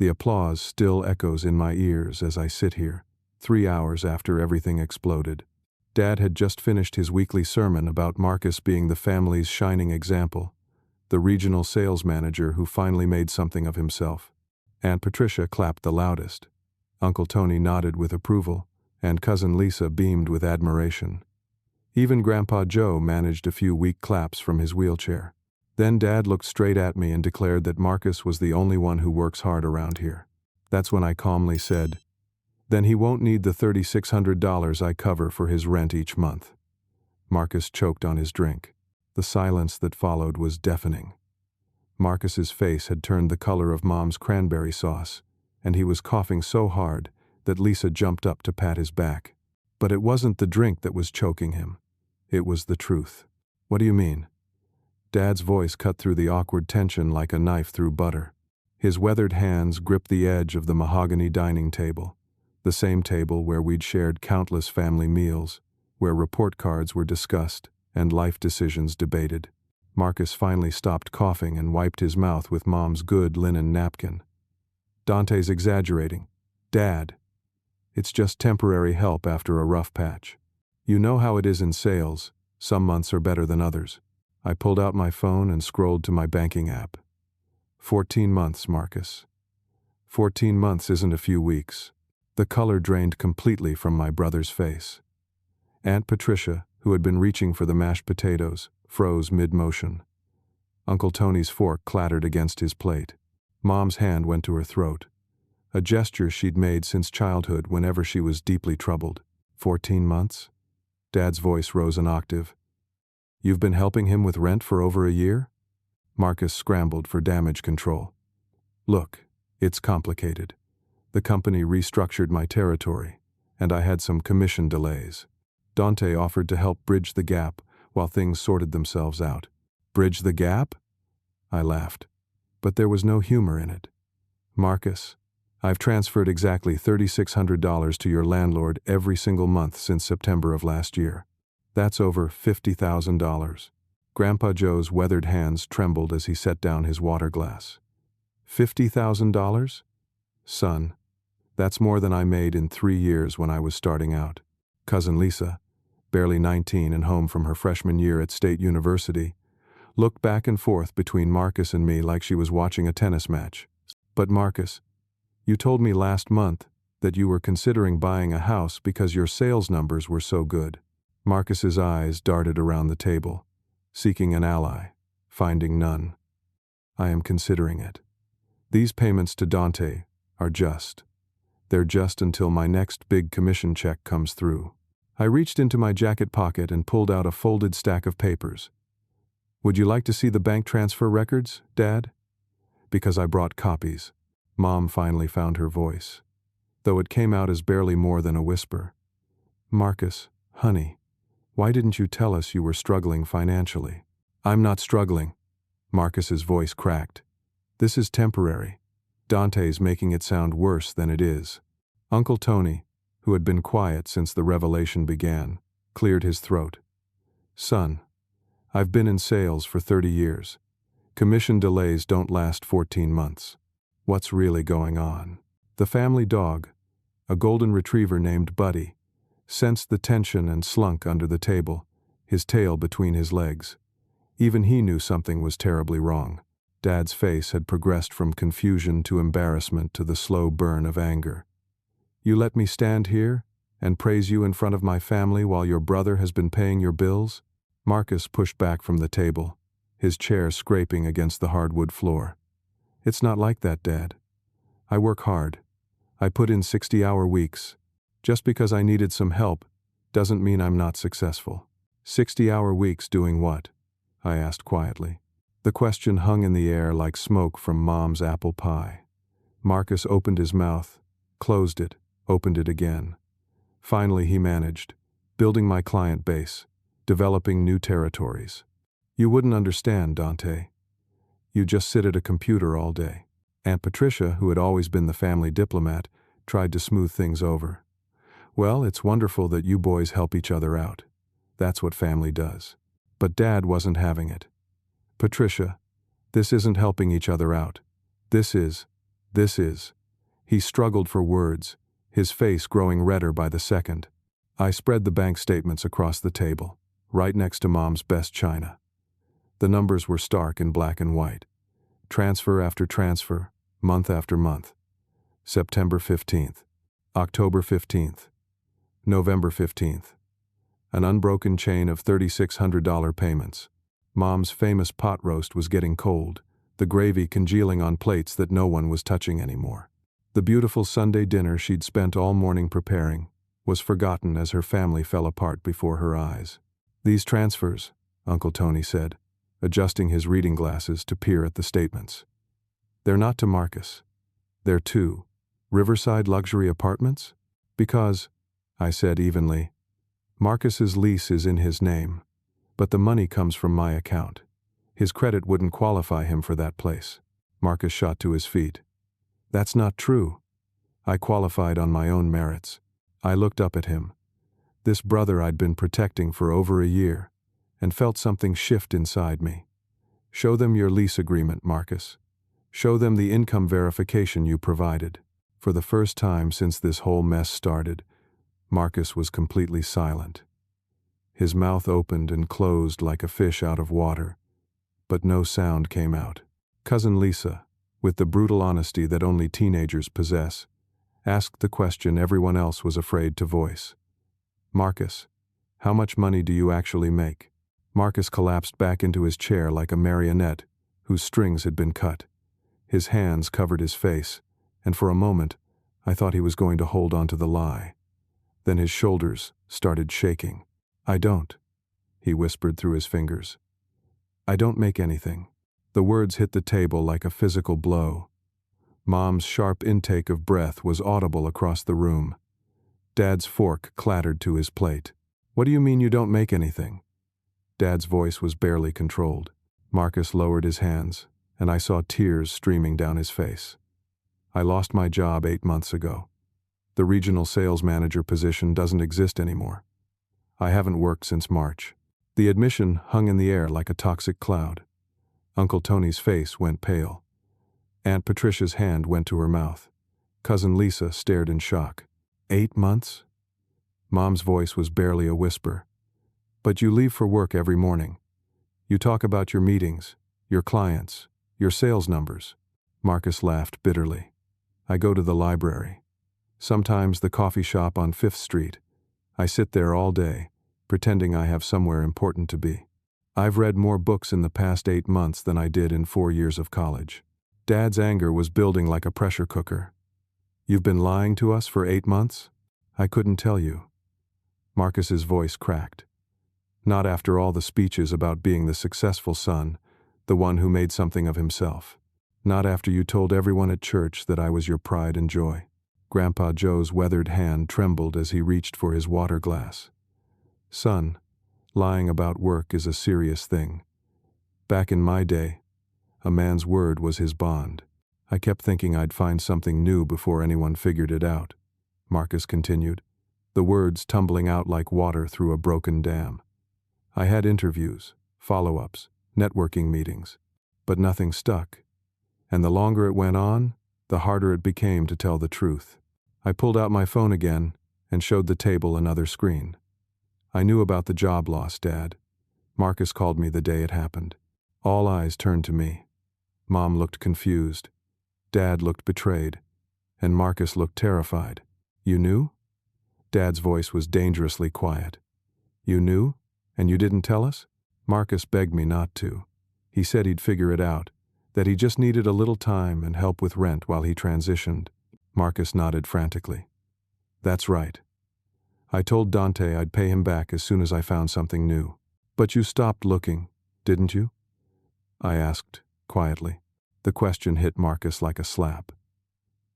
The applause still echoes in my ears as I sit here, 3 hours after everything exploded. Dad had just finished his weekly sermon about Marcus being the family's shining example, the regional sales manager who finally made something of himself. Aunt Patricia clapped the loudest. Uncle Tony nodded with approval, and Cousin Lisa beamed with admiration. Even Grandpa Joe managed a few weak claps from his wheelchair. Then Dad looked straight at me and declared that Marcus was the only one who works hard around here. That's when I calmly said, "Then he won't need the $3,600 I cover for his rent each month." Marcus choked on his drink. The silence that followed was deafening. Marcus's face had turned the color of Mom's cranberry sauce, and he was coughing so hard that Lisa jumped up to pat his back. But it wasn't the drink that was choking him. It was the truth. "What do you mean?" Dad's voice cut through the awkward tension like a knife through butter. His weathered hands gripped the edge of the mahogany dining table, the same table where we'd shared countless family meals, where report cards were discussed and life decisions debated. Marcus finally stopped coughing and wiped his mouth with Mom's good linen napkin. "Dante's exaggerating. Dad, it's just temporary help after a rough patch. You know how it is in sales, some months are better than others." I pulled out my phone and scrolled to my banking app. 14 months, Marcus. 14 months isn't a few weeks. The color drained completely from my brother's face. Aunt Patricia, who had been reaching for the mashed potatoes, froze mid-motion. Uncle Tony's fork clattered against his plate. Mom's hand went to her throat, a gesture she'd made since childhood whenever she was deeply troubled. 14 months? Dad's voice rose an octave. "You've been helping him with rent for over a year?" Marcus scrambled for damage control. "Look, it's complicated. The company restructured my territory, and I had some commission delays. Dante offered to help bridge the gap while things sorted themselves out." "Bridge the gap?" I laughed, but there was no humor in it. "Marcus, I've transferred exactly $3,600 to your landlord every single month since September of last year. That's over $50,000. Grandpa Joe's weathered hands trembled as he set down his water glass. $50,000? Son, that's more than I made in 3 years when I was starting out. Cousin Lisa, barely 19 and home from her freshman year at State University, looked back and forth between Marcus and me like she was watching a tennis match. "But Marcus, you told me last month that you were considering buying a house because your sales numbers were so good." Marcus's eyes darted around the table, seeking an ally, finding none. "I am considering it. These payments to Dante are just. They're just until my next big commission check comes through." I reached into my jacket pocket and pulled out a folded stack of papers. "Would you like to see the bank transfer records, Dad?" Because I brought copies. Mom finally found her voice, though it came out as barely more than a whisper. "Marcus, honey, why didn't you tell us you were struggling financially?" "I'm not struggling." Marcus's voice cracked. "This is temporary. Dante's making it sound worse than it is." Uncle Tony, who had been quiet since the revelation began, cleared his throat. "Son, I've been in sales for 30 years. Commission delays don't last 14 months. What's really going on?" The family dog, a golden retriever named Buddy, sensed the tension and slunk under the table, his tail between his legs. Even he knew something was terribly wrong. Dad's face had progressed from confusion to embarrassment to the slow burn of anger. "You let me stand here and praise you in front of my family while your brother has been paying your bills?" Marcus pushed back from the table, his chair scraping against the hardwood floor. "It's not like that, Dad. I work hard. I put in 60-hour weeks. Just because I needed some help doesn't mean I'm not successful." 60-hour weeks doing what? I asked quietly. The question hung in the air like smoke from Mom's apple pie. Marcus opened his mouth, closed it, opened it again. Finally he managed, building my client base, developing new territories. "You wouldn't understand, Dante. You just sit at a computer all day." Aunt Patricia, who had always been the family diplomat, tried to smooth things over. "Well, it's wonderful that you boys help each other out. That's what family does." But Dad wasn't having it. "Patricia, this isn't helping each other out. This is This is. He struggled for words, his face growing redder by the second. I spread the bank statements across the table, right next to Mom's best china. The numbers were stark in black and white. Transfer after transfer, month after month. September 15th, October 15th, November 15th. An unbroken chain of $3,600 payments. Mom's famous pot roast was getting cold, the gravy congealing on plates that no one was touching anymore. The beautiful Sunday dinner she'd spent all morning preparing was forgotten as her family fell apart before her eyes. These transfers, Uncle Tony said, adjusting his reading glasses to peer at the statements. They're not to Marcus. They're to Riverside Luxury Apartments? Because, I said evenly, Marcus's lease is in his name, but the money comes from my account. His credit wouldn't qualify him for that place. Marcus shot to his feet. That's not true. I qualified on my own merits. I looked up at him. This brother I'd been protecting for over a year, and felt something shift inside me. Show them your lease agreement, Marcus. Show them the income verification you provided. For the first time since this whole mess started, Marcus was completely silent. His mouth opened and closed like a fish out of water, but no sound came out. Cousin Lisa, with the brutal honesty that only teenagers possess, asked the question everyone else was afraid to voice. Marcus, how much money do you actually make? Marcus collapsed back into his chair like a marionette whose strings had been cut. His hands covered his face, and for a moment I thought he was going to hold on to the lie. Then his shoulders started shaking. I don't, he whispered through his fingers. I don't make anything. The words hit the table like a physical blow. Mom's sharp intake of breath was audible across the room. Dad's fork clattered to his plate. What do you mean you don't make anything? Dad's voice was barely controlled. Marcus lowered his hands, and I saw tears streaming down his face. I lost my job 8 months ago. The regional sales manager position doesn't exist anymore. I haven't worked since March. The admission hung in the air like a toxic cloud. Uncle Tony's face went pale. Aunt Patricia's hand went to her mouth. Cousin Lisa stared in shock. 8 months? Mom's voice was barely a whisper. But you leave for work every morning. You talk about your meetings, your clients, your sales numbers. Marcus laughed bitterly. I go to the library. Sometimes the coffee shop on 5th Street. I sit there all day, pretending I have somewhere important to be. I've read more books in the past 8 months than I did in 4 years of college. Dad's anger was building like a pressure cooker. You've been lying to us for 8 months? I couldn't tell you. Marcus's voice cracked. Not after all the speeches about being the successful son, the one who made something of himself. Not after you told everyone at church that I was your pride and joy. Grandpa Joe's weathered hand trembled as he reached for his water glass. Son, lying about work is a serious thing. Back in my day, a man's word was his bond. I kept thinking I'd find something new before anyone figured it out, Marcus continued, the words tumbling out like water through a broken dam. I had interviews, follow-ups, networking meetings, but nothing stuck. And the longer it went on, the harder it became to tell the truth. I pulled out my phone again and showed the table another screen. I knew about the job loss, Dad. Marcus called me the day it happened. All eyes turned to me. Mom looked confused. Dad looked betrayed. And Marcus looked terrified. You knew? Dad's voice was dangerously quiet. You knew? And you didn't tell us? Marcus begged me not to. He said he'd figure it out, that he just needed a little time and help with rent while he transitioned. Marcus nodded frantically. That's right. I told Dante I'd pay him back as soon as I found something new. But you stopped looking, didn't you? I asked, quietly. The question hit Marcus like a slap.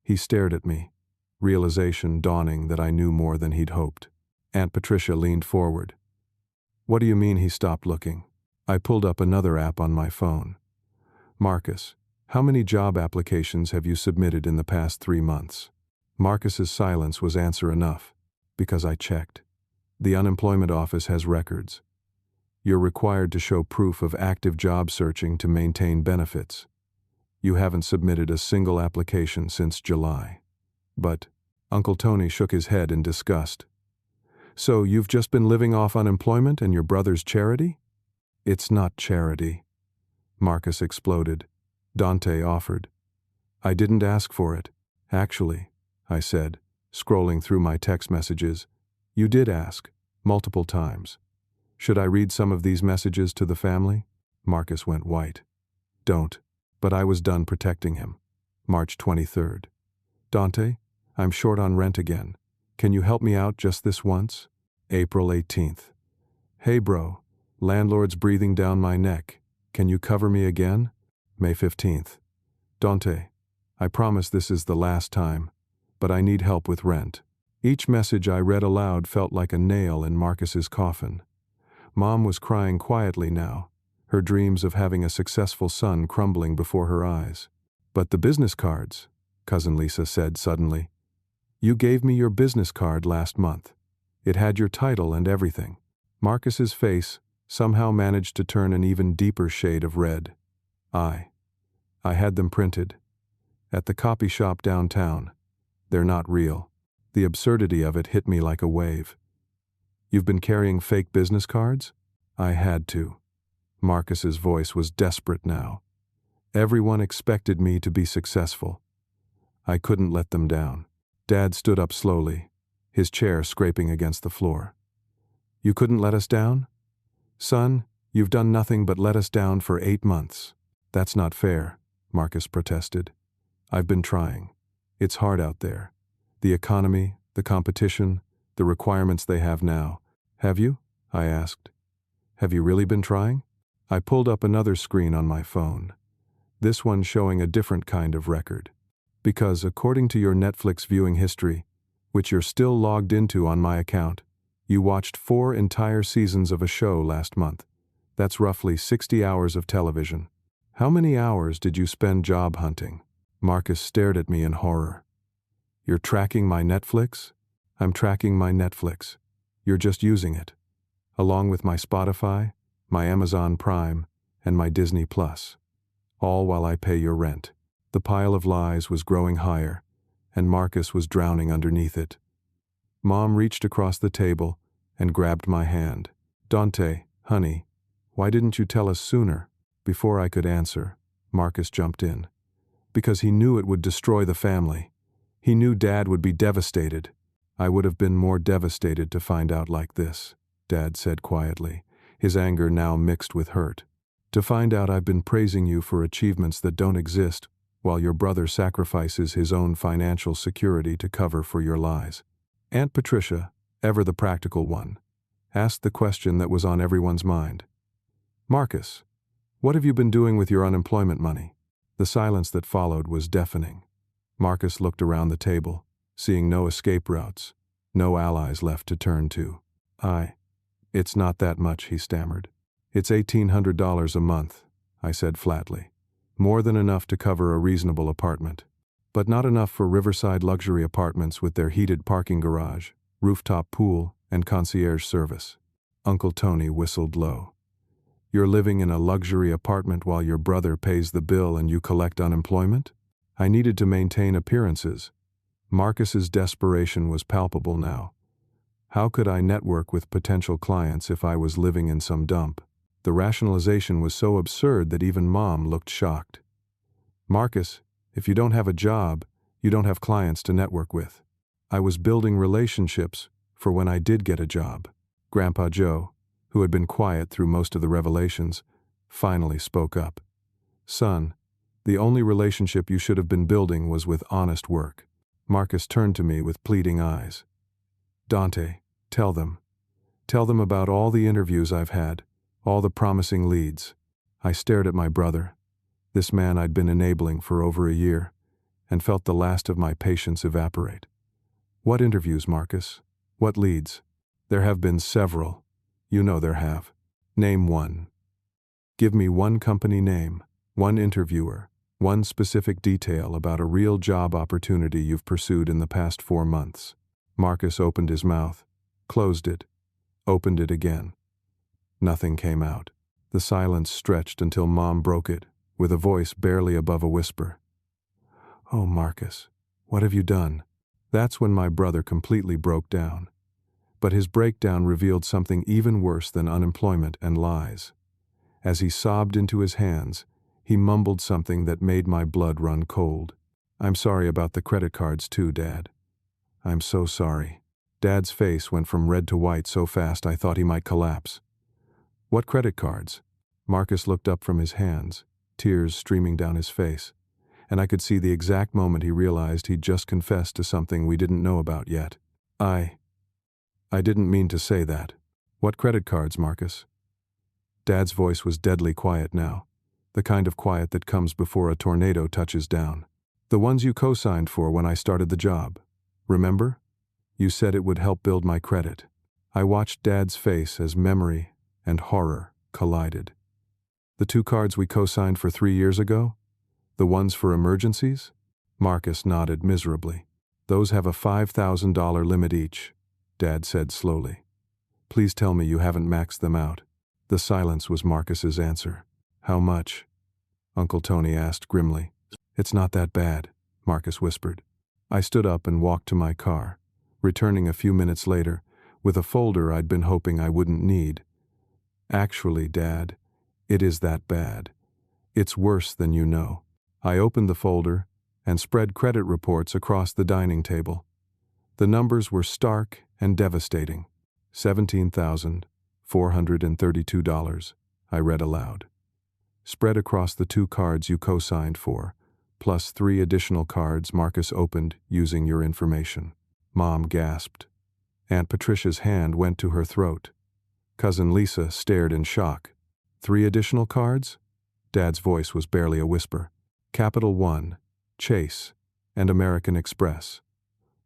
He stared at me, realization dawning that I knew more than he'd hoped. Aunt Patricia leaned forward. What do you mean he stopped looking? I pulled up another app on my phone. Marcus, how many job applications have you submitted in the past 3 months? Marcus's silence was answer enough, because I checked. The unemployment office has records. You're required to show proof of active job searching to maintain benefits. You haven't submitted a single application since July. But, Uncle Tony shook his head in disgust. So you've just been living off unemployment and your brother's charity? It's not charity. Marcus exploded. Dante offered. I didn't ask for it. Actually, I said, scrolling through my text messages. You did ask, multiple times. Should I read some of these messages to the family? Marcus went white. Don't. But I was done protecting him. March 23rd. Dante, I'm short on rent again. Can you help me out just this once? April 18th. Hey bro, landlord's breathing down my neck. Can you cover me again? May 15th. Dante, I promise this is the last time, but I need help with rent. Each message I read aloud felt like a nail in Marcus's coffin. Mom was crying quietly now, her dreams of having a successful son crumbling before her eyes. But the business cards, Cousin Lisa said suddenly. You gave me your business card last month. It had your title and everything. Marcus's face somehow managed to turn an even deeper shade of red. I had them printed. At the copy shop downtown. They're not real. The absurdity of it hit me like a wave. You've been carrying fake business cards? I had to. Marcus's voice was desperate now. Everyone expected me to be successful. I couldn't let them down. Dad stood up slowly, his chair scraping against the floor. You couldn't let us down? Son, you've done nothing but let us down for 8 months. That's not fair, Marcus protested. I've been trying. It's hard out there. The economy, the competition, the requirements they have now. Have you? I asked. Have you really been trying? I pulled up another screen on my phone. This one showing a different kind of record. Because according to your Netflix viewing history, which you're still logged into on my account, you watched 4 entire seasons of a show last month. That's roughly 60 hours of television. How many hours did you spend job hunting? Marcus stared at me in horror. You're tracking my Netflix? I'm tracking my Netflix. You're just using it. Along with my Spotify, my Amazon Prime, and my Disney Plus. All while I pay your rent. The pile of lies was growing higher, and Marcus was drowning underneath it. Mom reached across the table and grabbed my hand. Dante, honey, why didn't you tell us sooner? Before I could answer, Marcus jumped in. Because he knew it would destroy the family. He knew Dad would be devastated. I would have been more devastated to find out like this, Dad said quietly, his anger now mixed with hurt. To find out I've been praising you for achievements that don't exist, while your brother sacrifices his own financial security to cover for your lies. Aunt Patricia, ever the practical one, asked the question that was on everyone's mind. Marcus, what have you been doing with your unemployment money? The silence that followed was deafening. Marcus looked around the table, seeing no escape routes, no allies left to turn to. It's not that much, he stammered. It's $1,800 a month, I said flatly. More than enough to cover a reasonable apartment. But not enough for riverside luxury apartments with their heated parking garage, rooftop pool, and concierge service. Uncle Tony whistled low. You're living in a luxury apartment while your brother pays the bill and you collect unemployment? I needed to maintain appearances. Marcus's desperation was palpable now. How could I network with potential clients if I was living in some dump? The rationalization was so absurd that even Mom looked shocked. Marcus, if you don't have a job, you don't have clients to network with. I was building relationships for when I did get a job. Grandpa Joe, who had been quiet through most of the revelations, finally spoke up. Son, the only relationship you should have been building was with honest work. Marcus turned to me with pleading eyes. Dante, tell them. Tell them about all the interviews I've had, all the promising leads. I stared at my brother, this man I'd been enabling for over a year, and felt the last of my patience evaporate. What interviews, Marcus? What leads? There have been several. You know there have. Name one. Give me one company name, one interviewer, one specific detail about a real job opportunity you've pursued in the past 4 months. Marcus opened his mouth, closed it, opened it again. Nothing came out. The silence stretched until Mom broke it, with a voice barely above a whisper. "Oh, Marcus, what have you done?" That's when my brother completely broke down. But his breakdown revealed something even worse than unemployment and lies. As he sobbed into his hands, he mumbled something that made my blood run cold. "I'm sorry about the credit cards too, Dad. I'm so sorry." Dad's face went from red to white so fast I thought he might collapse. "What credit cards?" Marcus looked up from his hands, tears streaming down his face, and I could see the exact moment he realized he'd just confessed to something we didn't know about yet. I didn't mean to say that. "What credit cards, Marcus?" Dad's voice was deadly quiet now, the kind of quiet that comes before a tornado touches down. "The ones you co-signed for when I started the job. Remember? You said it would help build my credit." I watched Dad's face as memory and horror collided. "The 2 cards we co-signed for 3 years ago? The ones for emergencies?" Marcus nodded miserably. "Those have a $5,000 limit each," Dad said slowly. "Please tell me you haven't maxed them out." The silence was Marcus's answer. "How much?" Uncle Tony asked grimly. "It's not that bad," Marcus whispered. I stood up and walked to my car, returning a few minutes later with a folder I'd been hoping I wouldn't need. "Actually, Dad, it is that bad. It's worse than you know." I opened the folder and spread credit reports across the dining table. The numbers were stark and devastating. $17,432, I read aloud. "Spread across the 2 cards you co-signed for, plus 3 additional cards Marcus opened using your information." Mom gasped. Aunt Patricia's hand went to her throat. Cousin Lisa stared in shock. "3 additional cards?" Dad's voice was barely a whisper. "Capital One, Chase, and American Express.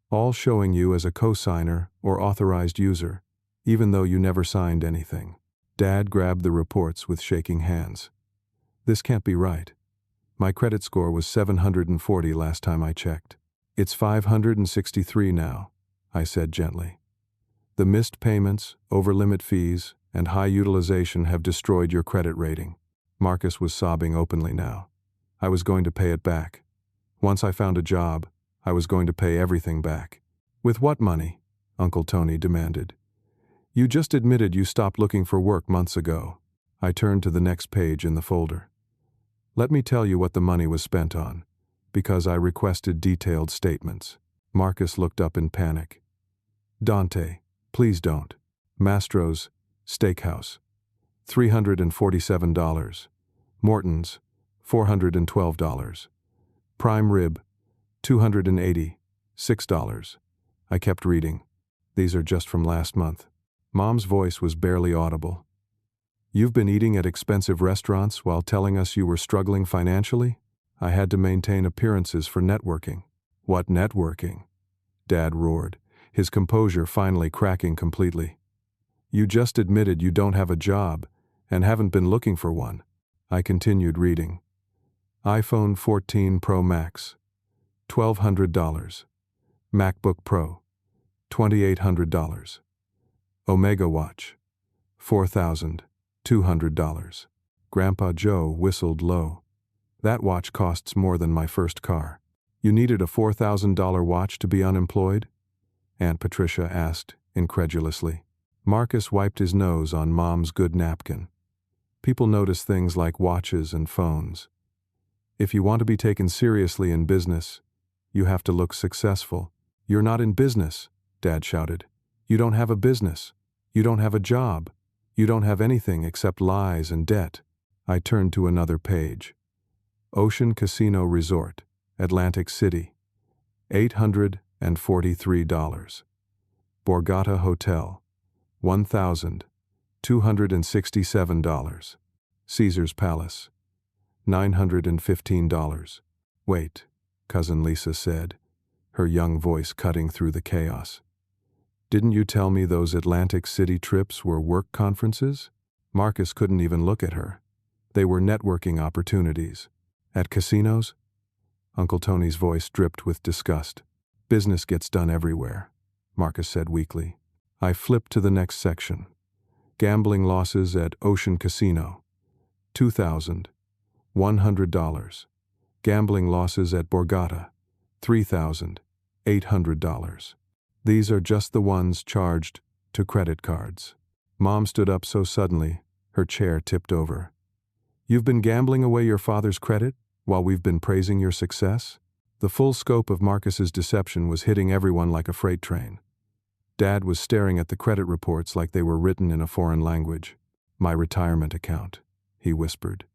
All showing you as a co-signer or authorized user, even though you never signed anything." Dad grabbed the reports with shaking hands. "This can't be right. My credit score was 740 last time I checked. It's 563 now," I said gently. "The missed payments, over-limit fees, and high utilization have destroyed your credit rating." Marcus was sobbing openly now. "I was going to pay it back. Once I found a job, I was going to pay everything back." "With what money?" Uncle Tony demanded. "You just admitted you stopped looking for work months ago." I turned to the next page in the folder. "Let me tell you what the money was spent on, because I requested detailed statements." Marcus looked up in panic. "Dante, please don't." "Mastro's Steakhouse, $347. Morton's, $412. Prime Rib, $286. I kept reading. "These are just from last month." Mom's voice was barely audible. "You've been eating at expensive restaurants while telling us you were struggling financially?" I had to maintain appearances for networking. "What networking?" Dad roared, his composure finally cracking completely. "You just admitted you don't have a job and haven't been looking for one." I continued reading. "iPhone 14 Pro Max, $1,200. MacBook Pro, $2,800. Omega Watch, $4,200. Grandpa Joe whistled low. "That watch costs more than my first car." "You needed a $4,000 watch to be unemployed?" Aunt Patricia asked incredulously. Marcus wiped his nose on Mom's good napkin. "People notice things like watches and phones. If you want to be taken seriously in business, you have to look successful." "You're not in business," Dad shouted. "You don't have a business. You don't have a job. You don't have anything except lies and debt." I turned to another page. Ocean Casino Resort, Atlantic City, $843. Borgata Hotel, $1,267. Caesar's Palace, $915. "Wait," Cousin Lisa said, her young voice cutting through the chaos. "Didn't you tell me those Atlantic City trips were work conferences?" Marcus couldn't even look at her. They were networking opportunities. "At casinos?" Uncle Tony's voice dripped with disgust. "Business gets done everywhere," Marcus said weakly. I flipped to the next section. Gambling losses at Ocean Casino, $2,000. $100. Gambling losses at Borgata, $3,800. These are just the ones charged to credit cards. Mom stood up so suddenly, her chair tipped over. You've been gambling away your father's credit while we've been praising your success? The full scope of Marcus's deception was hitting everyone like a freight train. Dad was staring at the credit reports like they were written in a foreign language. My retirement account, he whispered.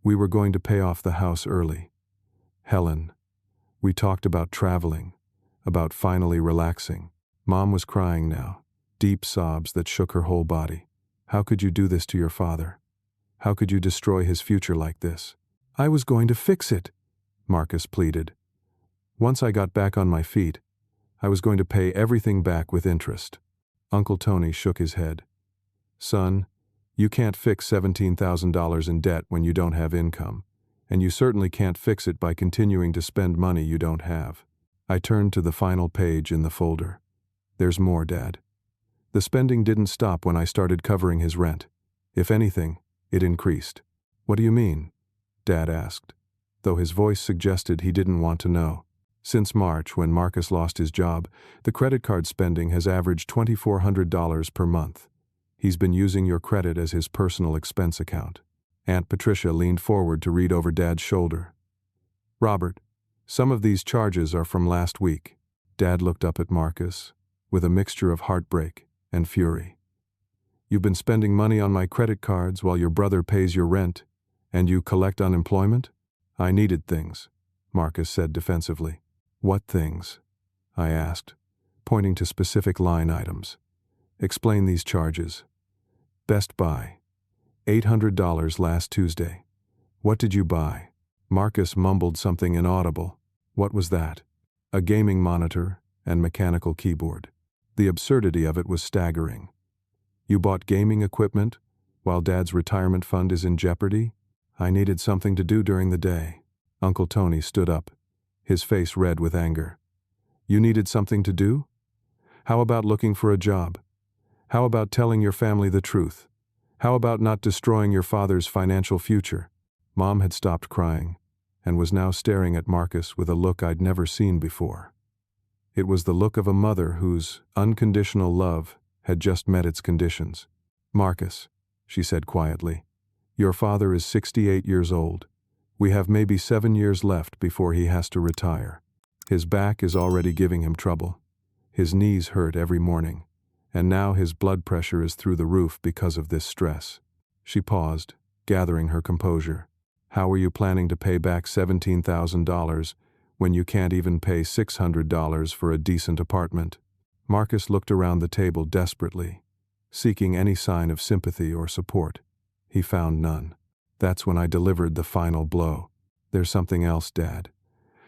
We were going to pay off the house early. Helen. We talked about traveling, about finally relaxing. Mom was crying now, deep sobs that shook her whole body. How could you do this to your father? How could you destroy his future like this? I was going to fix it, Marcus pleaded. Once I got back on my feet, I was going to pay everything back with interest. Uncle Tony shook his head. Son, you can't fix $17,000 in debt when you don't have income, and you certainly can't fix it by continuing to spend money you don't have. I turned to the final page in the folder. There's more, Dad. The spending didn't stop when I started covering his rent. If anything, it increased. What do you mean? Dad asked, though his voice suggested he didn't want to know. Since March, when Marcus lost his job, the credit card spending has averaged $2,400 per month. He's been using your credit as his personal expense account. Aunt Patricia leaned forward to read over Dad's shoulder. Robert, some of these charges are from last week. Dad looked up at Marcus with a mixture of heartbreak and fury. You've been spending money on my credit cards while your brother pays your rent, and you collect unemployment? I needed things, Marcus said defensively. What things? I asked, pointing to specific line items. Explain these charges. Best Buy. $800 last Tuesday. What did you buy? Marcus mumbled something inaudible. What was that? A gaming monitor and mechanical keyboard. The absurdity of it was staggering. You bought gaming equipment while Dad's retirement fund is in jeopardy? I needed something to do during the day. Uncle Tony stood up, his face red with anger. You needed something to do? How about looking for a job? How about telling your family the truth? How about not destroying your father's financial future? Mom had stopped crying and was now staring at Marcus with a look I'd never seen before. It was the look of a mother whose unconditional love had just met its conditions. Marcus, she said quietly, your father is 68 years old. We have maybe 7 years left before he has to retire. His back is already giving him trouble. His knees hurt every morning, and now his blood pressure is through the roof because of this stress. She paused, gathering her composure. How are you planning to pay back $17,000 when you can't even pay $600 for a decent apartment? Marcus looked around the table desperately, seeking any sign of sympathy or support. He found none. That's when I delivered the final blow. There's something else, Dad.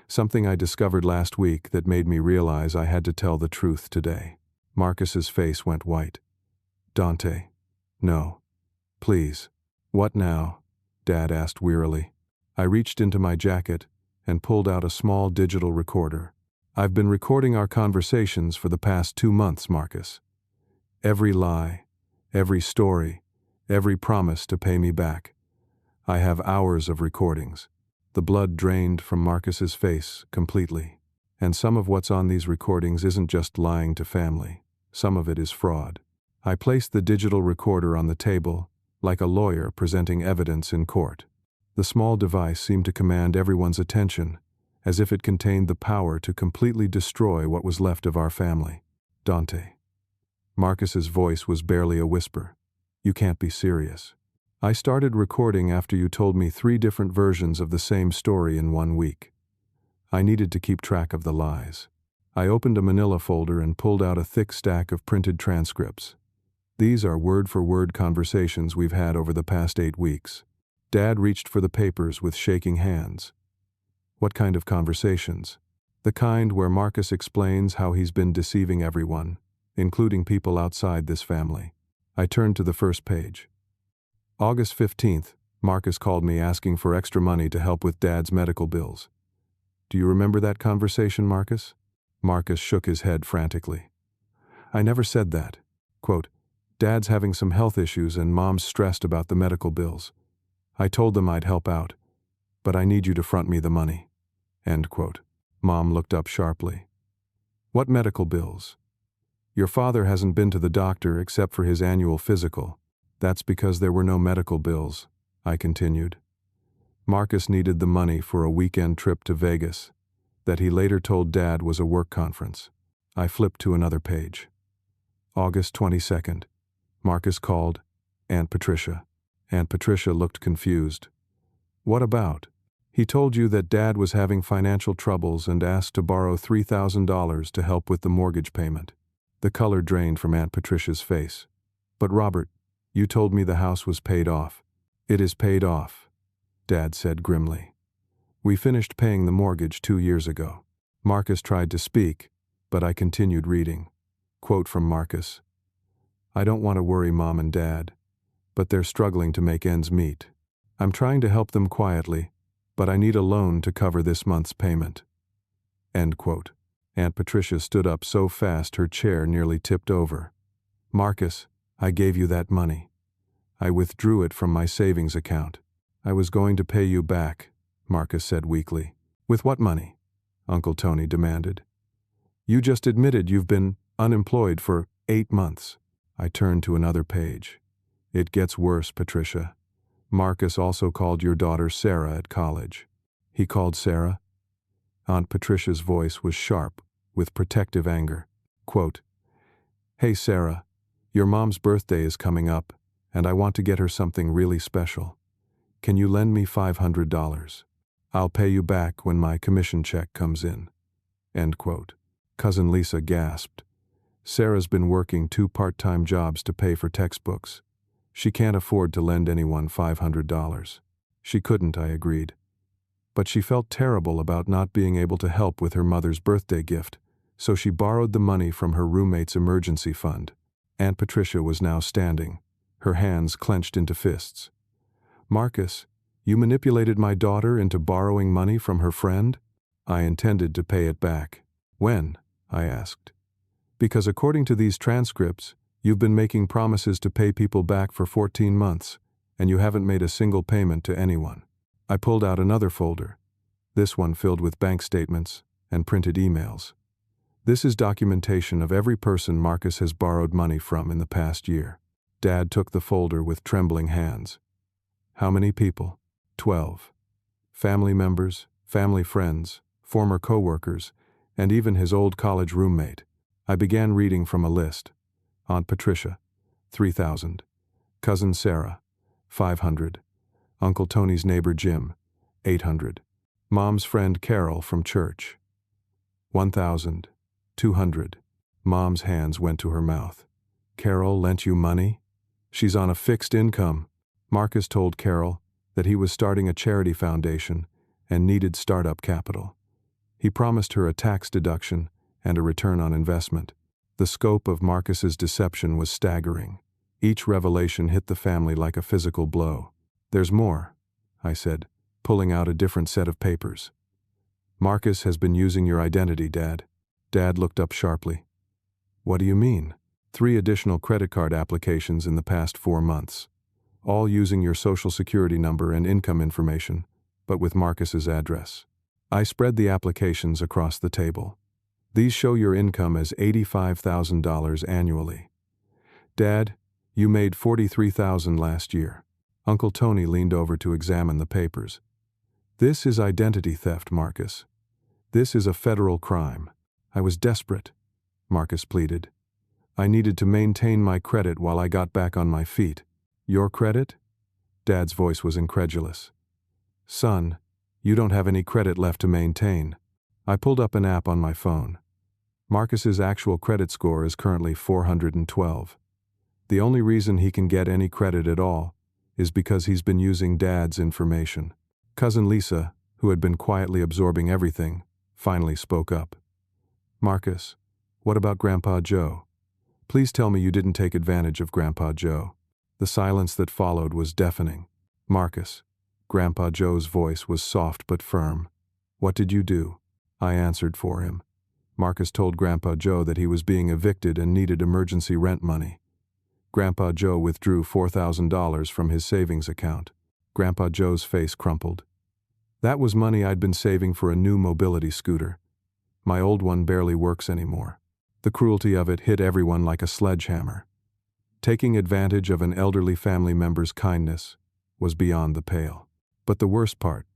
Something I discovered last week that made me realize I had to tell the truth today. Marcus's face went white. Dante. No. Please. What now? Dad asked wearily. I reached into my jacket and pulled out a small digital recorder. I've been recording our conversations for the past 2 months, Marcus. Every lie, every story, every promise to pay me back. I have hours of recordings. The blood drained from Marcus's face completely. And some of what's on these recordings isn't just lying to family. Some of it is fraud. I placed the digital recorder on the table, like a lawyer presenting evidence in court. The small device seemed to command everyone's attention, as if it contained the power to completely destroy what was left of our family. Dante. Marcus's voice was barely a whisper. You can't be serious. I started recording after you told me 3 different versions of the same story in 1 week. I needed to keep track of the lies. I opened a manila folder and pulled out a thick stack of printed transcripts. These are word-for-word conversations we've had over the past 8 weeks. Dad reached for the papers with shaking hands. What kind of conversations? The kind where Marcus explains how he's been deceiving everyone, including people outside this family. I turned to the first page. August 15th, Marcus called me asking for extra money to help with Dad's medical bills. Do you remember that conversation, Marcus? Marcus shook his head frantically. I never said that. Quote, Dad's having some health issues and Mom's stressed about the medical bills. I told them I'd help out, But I need you to front me the money." End quote. Mom looked up sharply. "What medical bills?" "Your father hasn't been to the doctor except for his annual physical. That's because there were no medical bills," I continued. "Marcus needed the money for a weekend trip to Vegas that he later told Dad was a work conference." I flipped to another page. August 22nd. Marcus called Aunt Patricia. Aunt Patricia looked confused. "What about?" "He told you that Dad was having financial troubles and asked to borrow $3,000 to help with the mortgage payment." The color drained from Aunt Patricia's face. "But Robert, you told me the house was paid off." "It is paid off," Dad said grimly. "We finished paying the mortgage 2 years ago." Marcus tried to speak, but I continued reading. Quote from Marcus: "I don't want to worry Mom and Dad, but they're struggling to make ends meet. I'm trying to help them quietly, but I need a loan to cover this month's payment." End quote. Aunt Patricia stood up so fast her chair nearly tipped over. "Marcus, I gave you that money. I withdrew it from my savings account. I was going to pay you back," Marcus said weakly. "With what money?" Uncle Tony demanded. "You just admitted you've been unemployed for 8 months. I turned to another page. "It gets worse, Patricia. Marcus also called your daughter Sarah at college." "He called Sarah?" Aunt Patricia's voice was sharp, with protective anger. Quote, "Hey Sarah, your mom's birthday is coming up, and I want to get her something really special. Can you lend me $500? I'll pay you back when my commission check comes in." End quote. Cousin Lisa gasped. "Sarah's been working 2 part-time jobs to pay for textbooks. She can't afford to lend anyone $500. "She couldn't," I agreed. But she felt terrible about not being able to help with her mother's birthday gift, so she borrowed the money from her roommate's emergency fund. Aunt Patricia was now standing, her hands clenched into fists. "Marcus, you manipulated my daughter into borrowing money from her friend?" "I intended to pay it back." "When?" I asked. "Because according to these transcripts, you've been making promises to pay people back for 14 months, and you haven't made a single payment to anyone." I pulled out another folder, this one filled with bank statements and printed emails. "This is documentation of every person Marcus has borrowed money from in the past year." Dad took the folder with trembling hands. "How many people?" 12. Family members, family friends, former co-workers, and even his old college roommate. I began reading from a list. Aunt Patricia, 3,000. Cousin Sarah, 500. Uncle Tony's neighbor Jim, 800. Mom's friend Carol from church, 1,000. 200. Mom's hands went to her mouth. "Carol lent you money? She's on a fixed income." Marcus told Carol that he was starting a charity foundation and needed startup capital. He promised her a tax deduction and a return on investment. The scope of Marcus's deception was staggering. Each revelation hit the family like a physical blow. "There's more," I said, pulling out a different set of papers. "Marcus has been using your identity, Dad." Dad looked up sharply. "What do you mean?" 3 additional credit card applications in the past 4 months, all using your social security number and income information, but with Marcus's address. I spread the applications across the table. "These show your income as $85,000 annually. Dad, you made $43,000 last year." Uncle Tony leaned over to examine the papers. "This is identity theft, Marcus. This is a federal crime." "I was desperate," Marcus pleaded. "I needed to maintain my credit while I got back on my feet." "Your credit?" Dad's voice was incredulous. "Son, you don't have any credit left to maintain." I pulled up an app on my phone. Marcus's actual credit score is currently 412. The only reason he can get any credit at all is because he's been using Dad's information. Cousin Lisa, who had been quietly absorbing everything, finally spoke up. "Marcus, what about Grandpa Joe? Please tell me you didn't take advantage of Grandpa Joe." The silence that followed was deafening. "Marcus," Grandpa Joe's voice was soft but firm. "What did you do?" I answered for him. Marcus told Grandpa Joe that he was being evicted and needed emergency rent money. Grandpa Joe withdrew $4,000 from his savings account. Grandpa Joe's face crumpled. That was money I'd been saving for a new mobility scooter. My old one barely works anymore. The cruelty of it hit everyone like a sledgehammer. Taking advantage of an elderly family member's kindness was beyond the pale. But the worst part,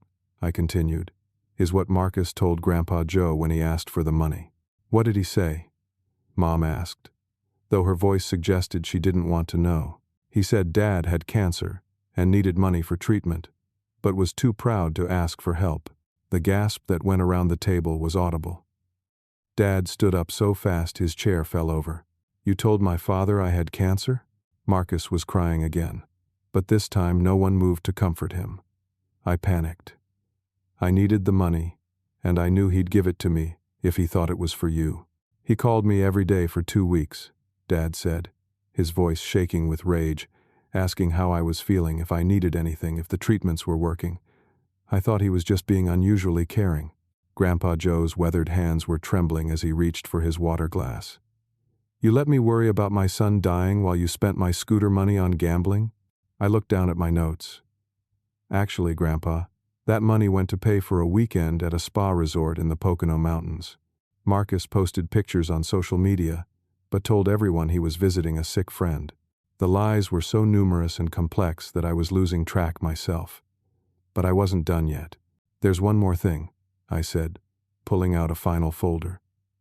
I continued, is what Marcus told Grandpa Joe when he asked for the money. What did he say? Mom asked, though her voice suggested she didn't want to know. He said Dad had cancer and needed money for treatment, but was too proud to ask for help. The gasp that went around the table was audible. Dad stood up so fast his chair fell over. You told my father I had cancer? Marcus was crying again, but this time no one moved to comfort him. I panicked. I needed the money, and I knew he'd give it to me if he thought it was for you. He called me every day for 2 weeks, Dad said, his voice shaking with rage, asking how I was feeling, if I needed anything, if the treatments were working. I thought he was just being unusually caring. Grandpa Joe's weathered hands were trembling as he reached for his water glass. You let me worry about my son dying while you spent my scooter money on gambling? I looked down at my notes. Actually, Grandpa, that money went to pay for a weekend at a spa resort in the Pocono Mountains. Marcus posted pictures on social media, but told everyone he was visiting a sick friend. The lies were so numerous and complex that I was losing track myself. But I wasn't done yet. There's one more thing, I said, pulling out a final folder.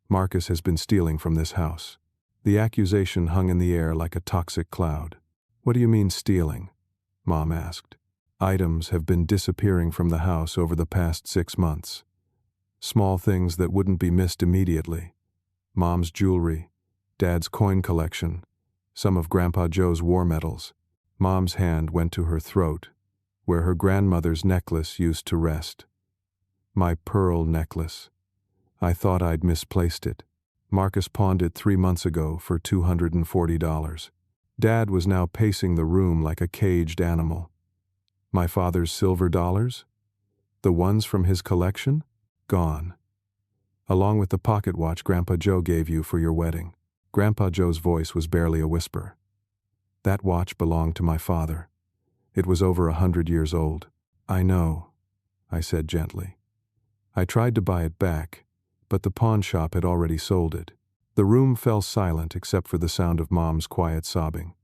Marcus has been stealing from this house. The accusation hung in the air like a toxic cloud. What do you mean stealing? Mom asked. Items have been disappearing from the house over the past 6 months. Small things that wouldn't be missed immediately. Mom's jewelry, Dad's coin collection, some of Grandpa Joe's war medals. Mom's hand went to her throat, where her grandmother's necklace used to rest. My pearl necklace. I thought I'd misplaced it. Marcus pawned it 3 months ago for $240. Dad was now pacing the room like a caged animal. My father's silver dollars? The ones from his collection? Gone. Along with the pocket watch Grandpa Joe gave you for your wedding. Grandpa Joe's voice was barely a whisper. That watch belonged to my father. It was over 100 years old. I know, I said gently. I tried to buy it back, but the pawn shop had already sold it. The room fell silent except for the sound of Mom's quiet sobbing.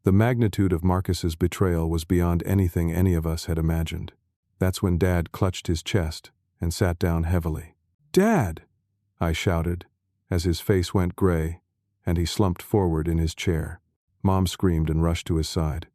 The magnitude of Marcus's betrayal was beyond anything any of us had imagined. That's when Dad clutched his chest and sat down heavily. Dad! I shouted, as his face went gray, and he slumped forward in his chair. Mom screamed and rushed to his side.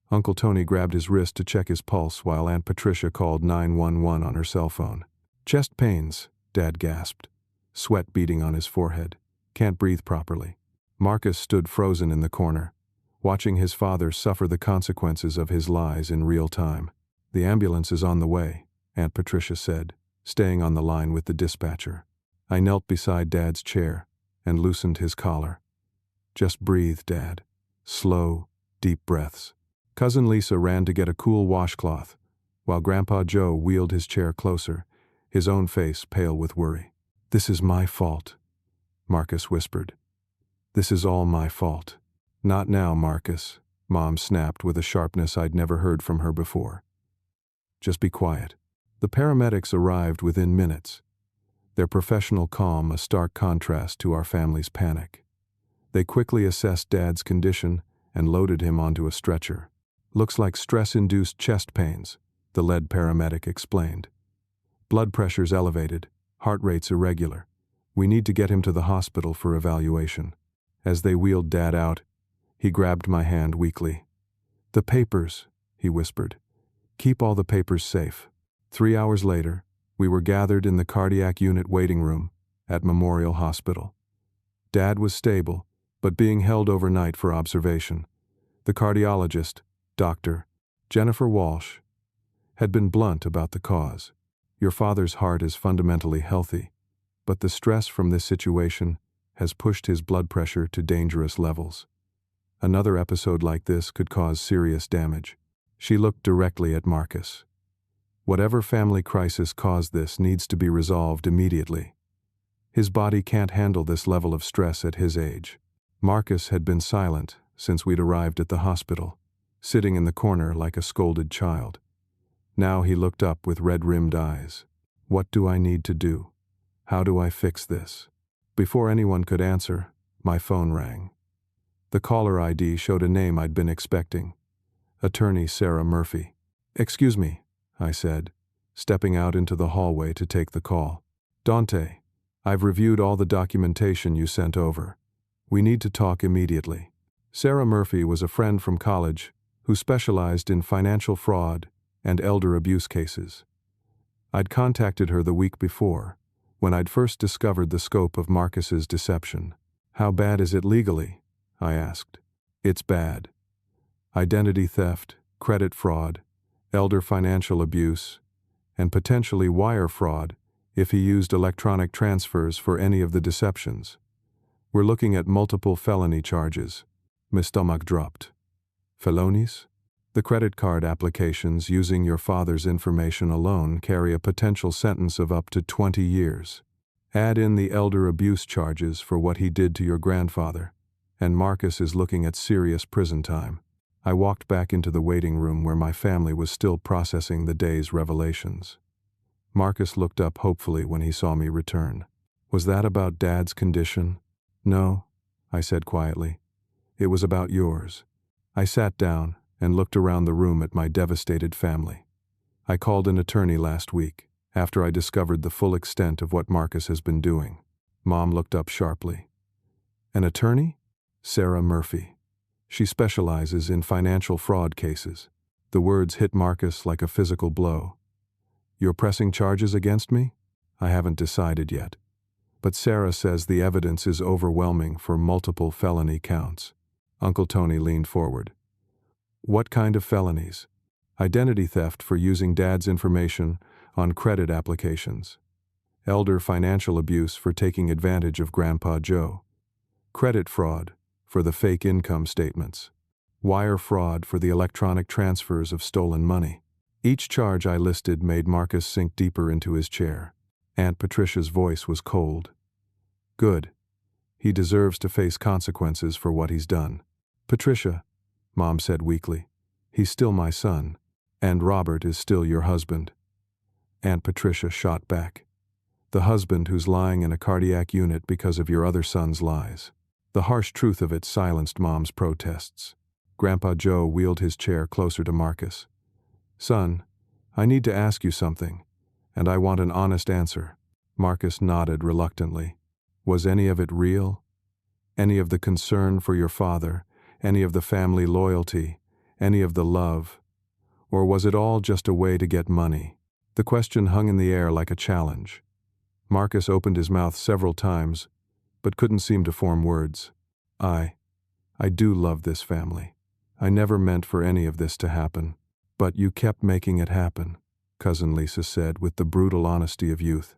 Uncle Tony grabbed his wrist to check his pulse while Aunt Patricia called 911 on her cell phone. Chest pains, Dad gasped, sweat beading on his forehead. Can't breathe properly. Marcus stood frozen in the corner, watching his father suffer the consequences of his lies in real time. The ambulance is on the way, Aunt Patricia said, staying on the line with the dispatcher. I knelt beside Dad's chair and loosened his collar. Just breathe, Dad. Slow, deep breaths. Cousin Lisa ran to get a cool washcloth, while Grandpa Joe wheeled his chair closer, his own face pale with worry. This is my fault, Marcus whispered. This is all my fault. Not now, Marcus, Mom snapped with a sharpness I'd never heard from her before. Just be quiet. The paramedics arrived within minutes, their professional calm a stark contrast to our family's panic. They quickly assessed Dad's condition and loaded him onto a stretcher. Looks like stress-induced chest pains, the lead paramedic explained. Blood pressure's elevated, heart rate's irregular. We need to get him to the hospital for evaluation. As they wheeled Dad out, he grabbed my hand weakly. The papers, he whispered. Keep all the papers safe. 3 hours later, we were gathered in the cardiac unit waiting room at Memorial Hospital. Dad was stable, but being held overnight for observation. The cardiologist, Dr. Jennifer Walsh, had been blunt about the cause. Your father's heart is fundamentally healthy, but the stress from this situation has pushed his blood pressure to dangerous levels. Another episode like this could cause serious damage. She looked directly at Marcus. Whatever family crisis caused this needs to be resolved immediately. His body can't handle this level of stress at his age. Marcus had been silent since we'd arrived at the hospital, sitting in the corner like a scolded child. Now he looked up with red-rimmed eyes. What do I need to do? How do I fix this? Before anyone could answer, my phone rang. The caller ID showed a name I'd been expecting. Attorney Sarah Murphy. "Excuse me," I said, stepping out into the hallway to take the call. "Dante, I've reviewed all the documentation you sent over. We need to talk immediately." Sarah Murphy was a friend from college who specialized in financial fraud and elder abuse cases. I'd contacted her the week before, when I'd first discovered the scope of Marcus's deception. "How bad is it legally?" I asked. "It's bad. Identity theft, credit fraud, elder financial abuse, and potentially wire fraud if he used electronic transfers for any of the deceptions. We're looking at multiple felony charges." My stomach dropped. "Felonies?" "The credit card applications using your father's information alone carry a potential sentence of up to 20 years. Add in the elder abuse charges for what he did to your grandfather, and Marcus is looking at serious prison time." I walked back into the waiting room where my family was still processing the day's revelations. Marcus looked up hopefully when he saw me return. "Was that about Dad's condition?" "No," I said quietly. "It was about yours." I sat down and looked around the room at my devastated family. "I called an attorney last week, after I discovered the full extent of what Marcus has been doing." Mom looked up sharply. "An attorney?" "Sarah Murphy. She specializes in financial fraud cases." The words hit Marcus like a physical blow. "You're pressing charges against me?" "I haven't decided yet. But Sarah says the evidence is overwhelming for multiple felony counts." Uncle Tony leaned forward. "What kind of felonies?" "Identity theft for using Dad's information on credit applications. Elder financial abuse for taking advantage of Grandpa Joe. Credit fraud for the fake income statements. Wire fraud for the electronic transfers of stolen money." Each charge I listed made Marcus sink deeper into his chair. Aunt Patricia's voice was cold. "Good. He deserves to face consequences for what he's done." "Patricia," Mom said weakly, "he's still my son, and Robert is still your husband." Aunt Patricia shot back. "The husband who's lying in a cardiac unit because of your other son's lies." The harsh truth of it silenced Mom's protests. Grandpa Joe wheeled his chair closer to Marcus. "Son, I need to ask you something, and I want an honest answer." Marcus nodded reluctantly. "Was any of it real? Any of the concern for your father, any of the family loyalty, any of the love? Or was it all just a way to get money?" The question hung in the air like a challenge. Marcus opened his mouth several times, but couldn't seem to form words. I do love this family. I never meant for any of this to happen. But you kept making it happen," Cousin Lisa said with the brutal honesty of youth.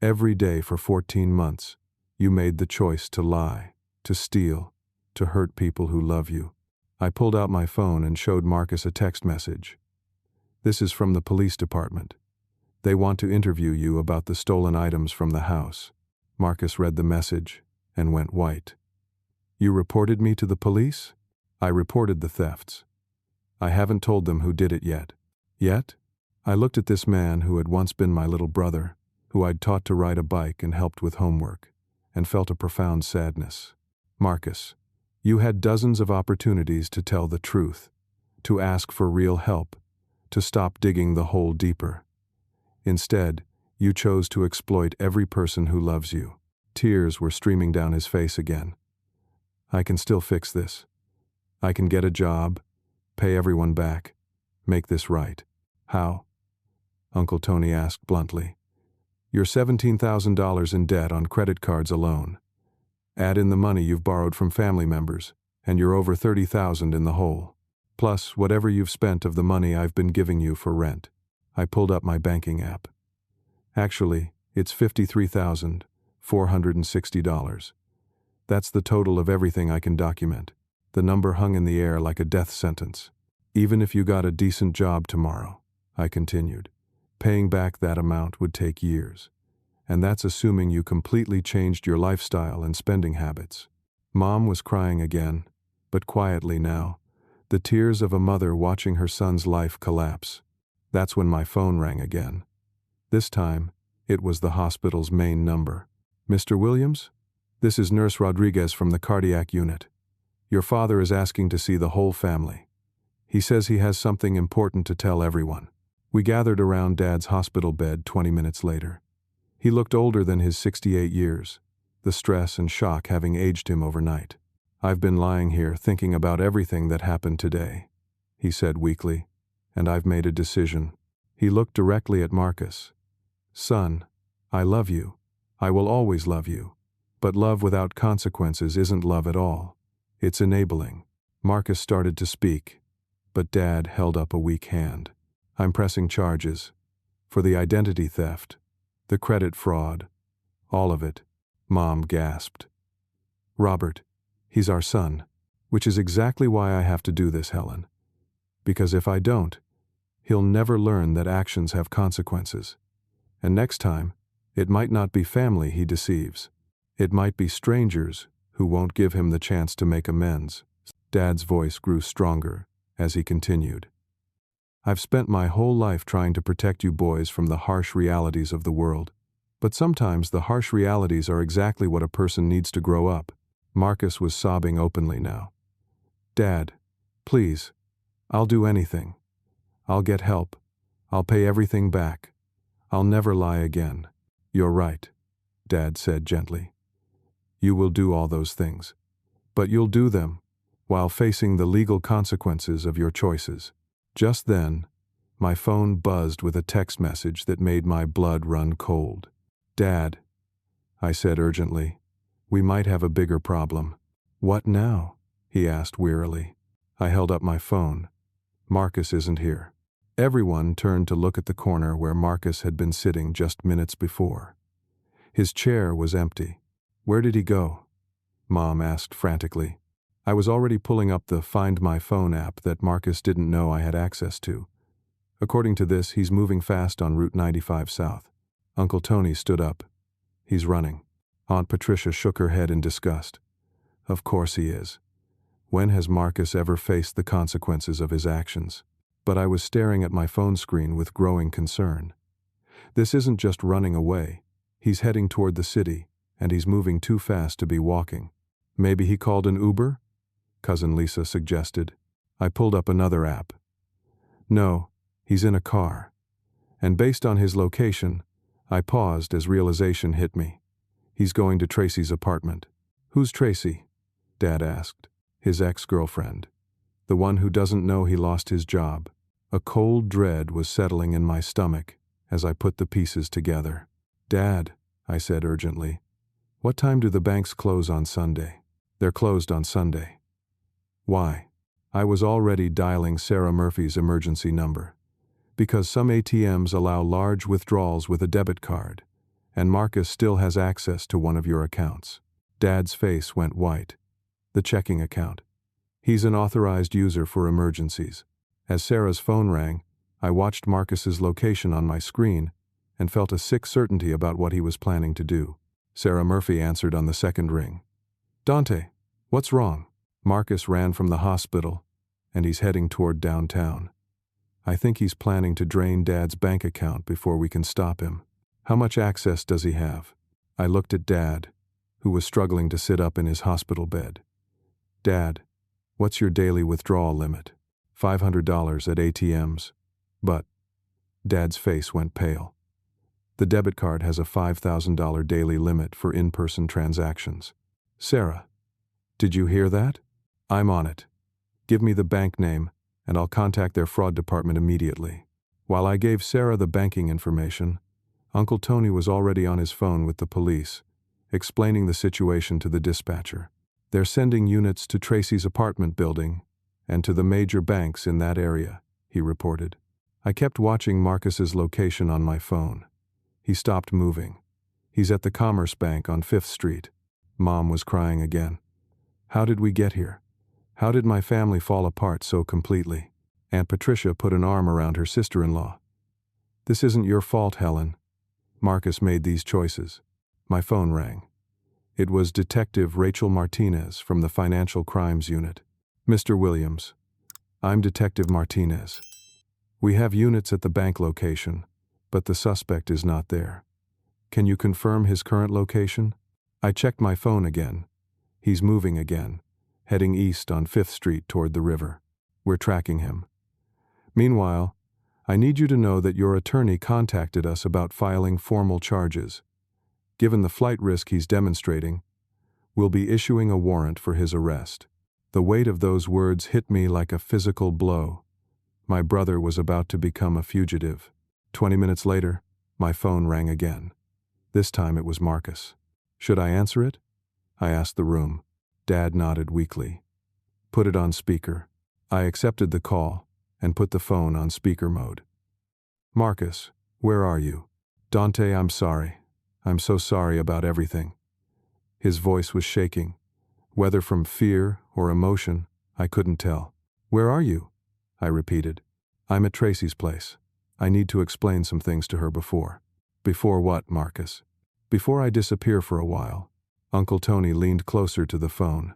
"Every day for 14 months, you made the choice to lie, to steal, to hurt people who love you." I pulled out my phone and showed Marcus a text message. "This is from the police department. They want to interview you about the stolen items from the house." Marcus read the message and went white. "You reported me to the police?" "I reported the thefts. I haven't told them who did it yet." "Yet?" I looked at this man who had once been my little brother, who I'd taught to ride a bike and helped with homework, and felt a profound sadness. "Marcus, you had dozens of opportunities to tell the truth, to ask for real help, to stop digging the hole deeper. Instead, you chose to exploit every person who loves you." Tears were streaming down his face again. "I can still fix this. I can get a job, pay everyone back, make this right." "How?" Uncle Tony asked bluntly. "You're $17,000 in debt on credit cards alone. Add in the money you've borrowed from family members, and you're over $30,000 in the hole. Plus whatever you've spent of the money I've been giving you for rent." I pulled up my banking app. "Actually, it's $53,460. That's the total of everything I can document." The number hung in the air like a death sentence. "Even if you got a decent job tomorrow," I continued, "paying back that amount would take years. And that's assuming you completely changed your lifestyle and spending habits." Mom was crying again, but quietly now, the tears of a mother watching her son's life collapse. That's when my phone rang again. This time, it was the hospital's main number. Mr. Williams? This is Nurse Rodriguez from the cardiac unit. Your father is asking to see the whole family. He says he has something important to tell everyone. We gathered around Dad's hospital bed 20 minutes later. He looked older than his 68 years, the stress and shock having aged him overnight. I've been lying here thinking about everything that happened today, he said weakly, and I've made a decision. He looked directly at Marcus. Son, I love you. I will always love you. But love without consequences isn't love at all. It's enabling. Marcus started to speak, but Dad held up a weak hand. I'm pressing charges. For the identity theft, the credit fraud, all of it. Mom gasped. Robert, he's our son, which is exactly why I have to do this, Helen. Because if I don't, he'll never learn that actions have consequences. And next time, it might not be family he deceives. It might be strangers who won't give him the chance to make amends. Dad's voice grew stronger as he continued. I've spent my whole life trying to protect you boys from the harsh realities of the world. But sometimes the harsh realities are exactly what a person needs to grow up. Marcus was sobbing openly now. Dad, please, I'll do anything. I'll get help. I'll pay everything back. I'll never lie again. You're right, Dad said gently. You will do all those things. But you'll do them while facing the legal consequences of your choices. Just then, my phone buzzed with a text message that made my blood run cold. Dad, I said urgently, we might have a bigger problem. What now? He asked wearily. I held up my phone. Marcus isn't here. Everyone turned to look at the corner where Marcus had been sitting just minutes before. His chair was empty. Where did he go? Mom asked frantically. I was already pulling up the Find My Phone app that Marcus didn't know I had access to. According to this, he's moving fast on Route 95 South. Uncle Tony stood up. He's running. Aunt Patricia shook her head in disgust. Of course he is. When has Marcus ever faced the consequences of his actions? But I was staring at my phone screen with growing concern. This isn't just running away. He's heading toward the city, and he's moving too fast to be walking. Maybe he called an Uber? Cousin Lisa suggested. I pulled up another app. No, he's in a car. And based on his location, I paused as realization hit me. He's going to Tracy's apartment. Who's Tracy? Dad asked. His ex-girlfriend. The one who doesn't know he lost his job. A cold dread was settling in my stomach as I put the pieces together. Dad, I said urgently, what time do the banks close on Sunday? They're closed on Sunday. Why? I was already dialing Sarah Murphy's emergency number. Because some ATMs allow large withdrawals with a debit card, and Marcus still has access to one of your accounts. Dad's face went white. The checking account. He's an authorized user for emergencies. As Sarah's phone rang, I watched Marcus's location on my screen and felt a sick certainty about what he was planning to do. Sarah Murphy answered on the second ring. Dante, what's wrong? Marcus ran from the hospital, and he's heading toward downtown. I think he's planning to drain Dad's bank account before we can stop him. How much access does he have? I looked at Dad, who was struggling to sit up in his hospital bed. Dad, what's your daily withdrawal limit? $500 at ATMs. But Dad's face went pale. The debit card has a $5,000 daily limit for in-person transactions. Sarah, did you hear that? I'm on it. Give me the bank name, and I'll contact their fraud department immediately. While I gave Sarah the banking information, Uncle Tony was already on his phone with the police, explaining the situation to the dispatcher. They're sending units to Tracy's apartment building and to the major banks in that area, he reported. I kept watching Marcus's location on my phone. He stopped moving. He's at the Commerce Bank on 5th Street. Mom was crying again. How did we get here? How did my family fall apart so completely? Aunt Patricia put an arm around her sister-in-law. This isn't your fault, Helen. Marcus made these choices. My phone rang. It was Detective Rachel Martinez from the Financial Crimes Unit. Mr. Williams, I'm Detective Martinez. We have units at the bank location, but the suspect is not there. Can you confirm his current location? I checked my phone again. He's moving again, heading east on 5th Street toward the river. We're tracking him. Meanwhile, I need you to know that your attorney contacted us about filing formal charges. Given the flight risk he's demonstrating, we'll be issuing a warrant for his arrest. The weight of those words hit me like a physical blow. My brother was about to become a fugitive. 20 minutes later, my phone rang again. This time it was Marcus. Should I answer it? I asked the room. Dad nodded weakly. Put it on speaker. I accepted the call and put the phone on speaker mode. Marcus, where are you? Dante, I'm sorry. I'm so sorry about everything. His voice was shaking. Whether from fear or emotion, I couldn't tell. Where are you? I repeated. I'm at Tracy's place. I need to explain some things to her before. Before what, Marcus? Before I disappear for a while. Uncle Tony leaned closer to the phone.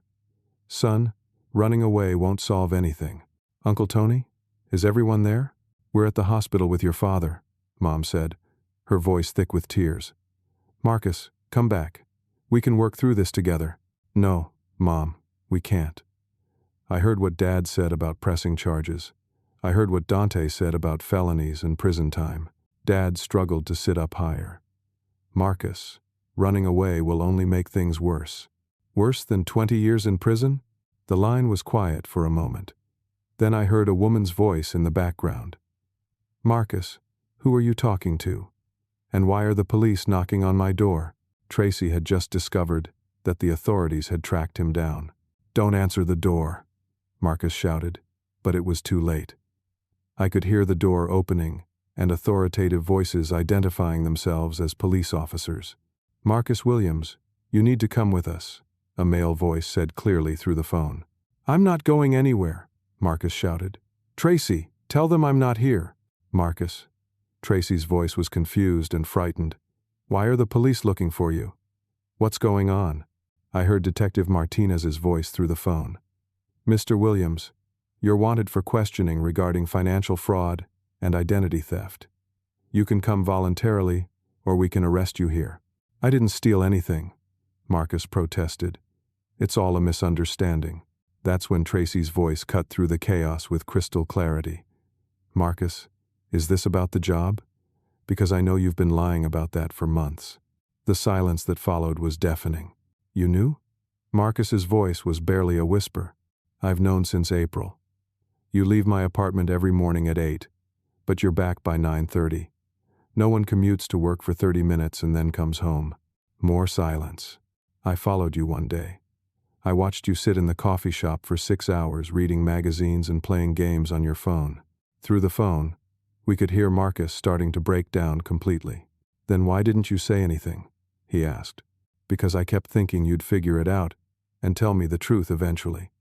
Son, running away won't solve anything. Uncle Tony? Is everyone there? We're at the hospital with your father, Mom said, her voice thick with tears. Marcus, come back. We can work through this together. No, Mom, we can't. I heard what Dad said about pressing charges. I heard what Dante said about felonies and prison time. Dad struggled to sit up higher. Marcus, running away will only make things worse. Worse than 20 years in prison? The line was quiet for a moment. Then I heard a woman's voice in the background. Marcus, who are you talking to? And why are the police knocking on my door? Tracy had just discovered that the authorities had tracked him down. Don't answer the door, Marcus shouted, but it was too late. I could hear the door opening and authoritative voices identifying themselves as police officers. Marcus Williams, you need to come with us, a male voice said clearly through the phone. I'm not going anywhere, Marcus shouted. Tracy, tell them I'm not here. Marcus. Tracy's voice was confused and frightened. Why are the police looking for you? What's going on? I heard Detective Martinez's voice through the phone. Mr. Williams, you're wanted for questioning regarding financial fraud and identity theft. You can come voluntarily, or we can arrest you here. I didn't steal anything, Marcus protested. It's all a misunderstanding. That's when Tracy's voice cut through the chaos with crystal clarity. Marcus, is this about the job? Because I know you've been lying about that for months. The silence that followed was deafening. You knew? Marcus's voice was barely a whisper. I've known since April. You leave my apartment every morning at 8, but you're back by 9:30. No one commutes to work for 30 minutes and then comes home. More silence. I followed you one day. I watched you sit in the coffee shop for 6 hours reading magazines and playing games on your phone. Through the phone, we could hear Marcus starting to break down completely. Then why didn't you say anything? He asked. Because I kept thinking you'd figure it out and tell me the truth eventually.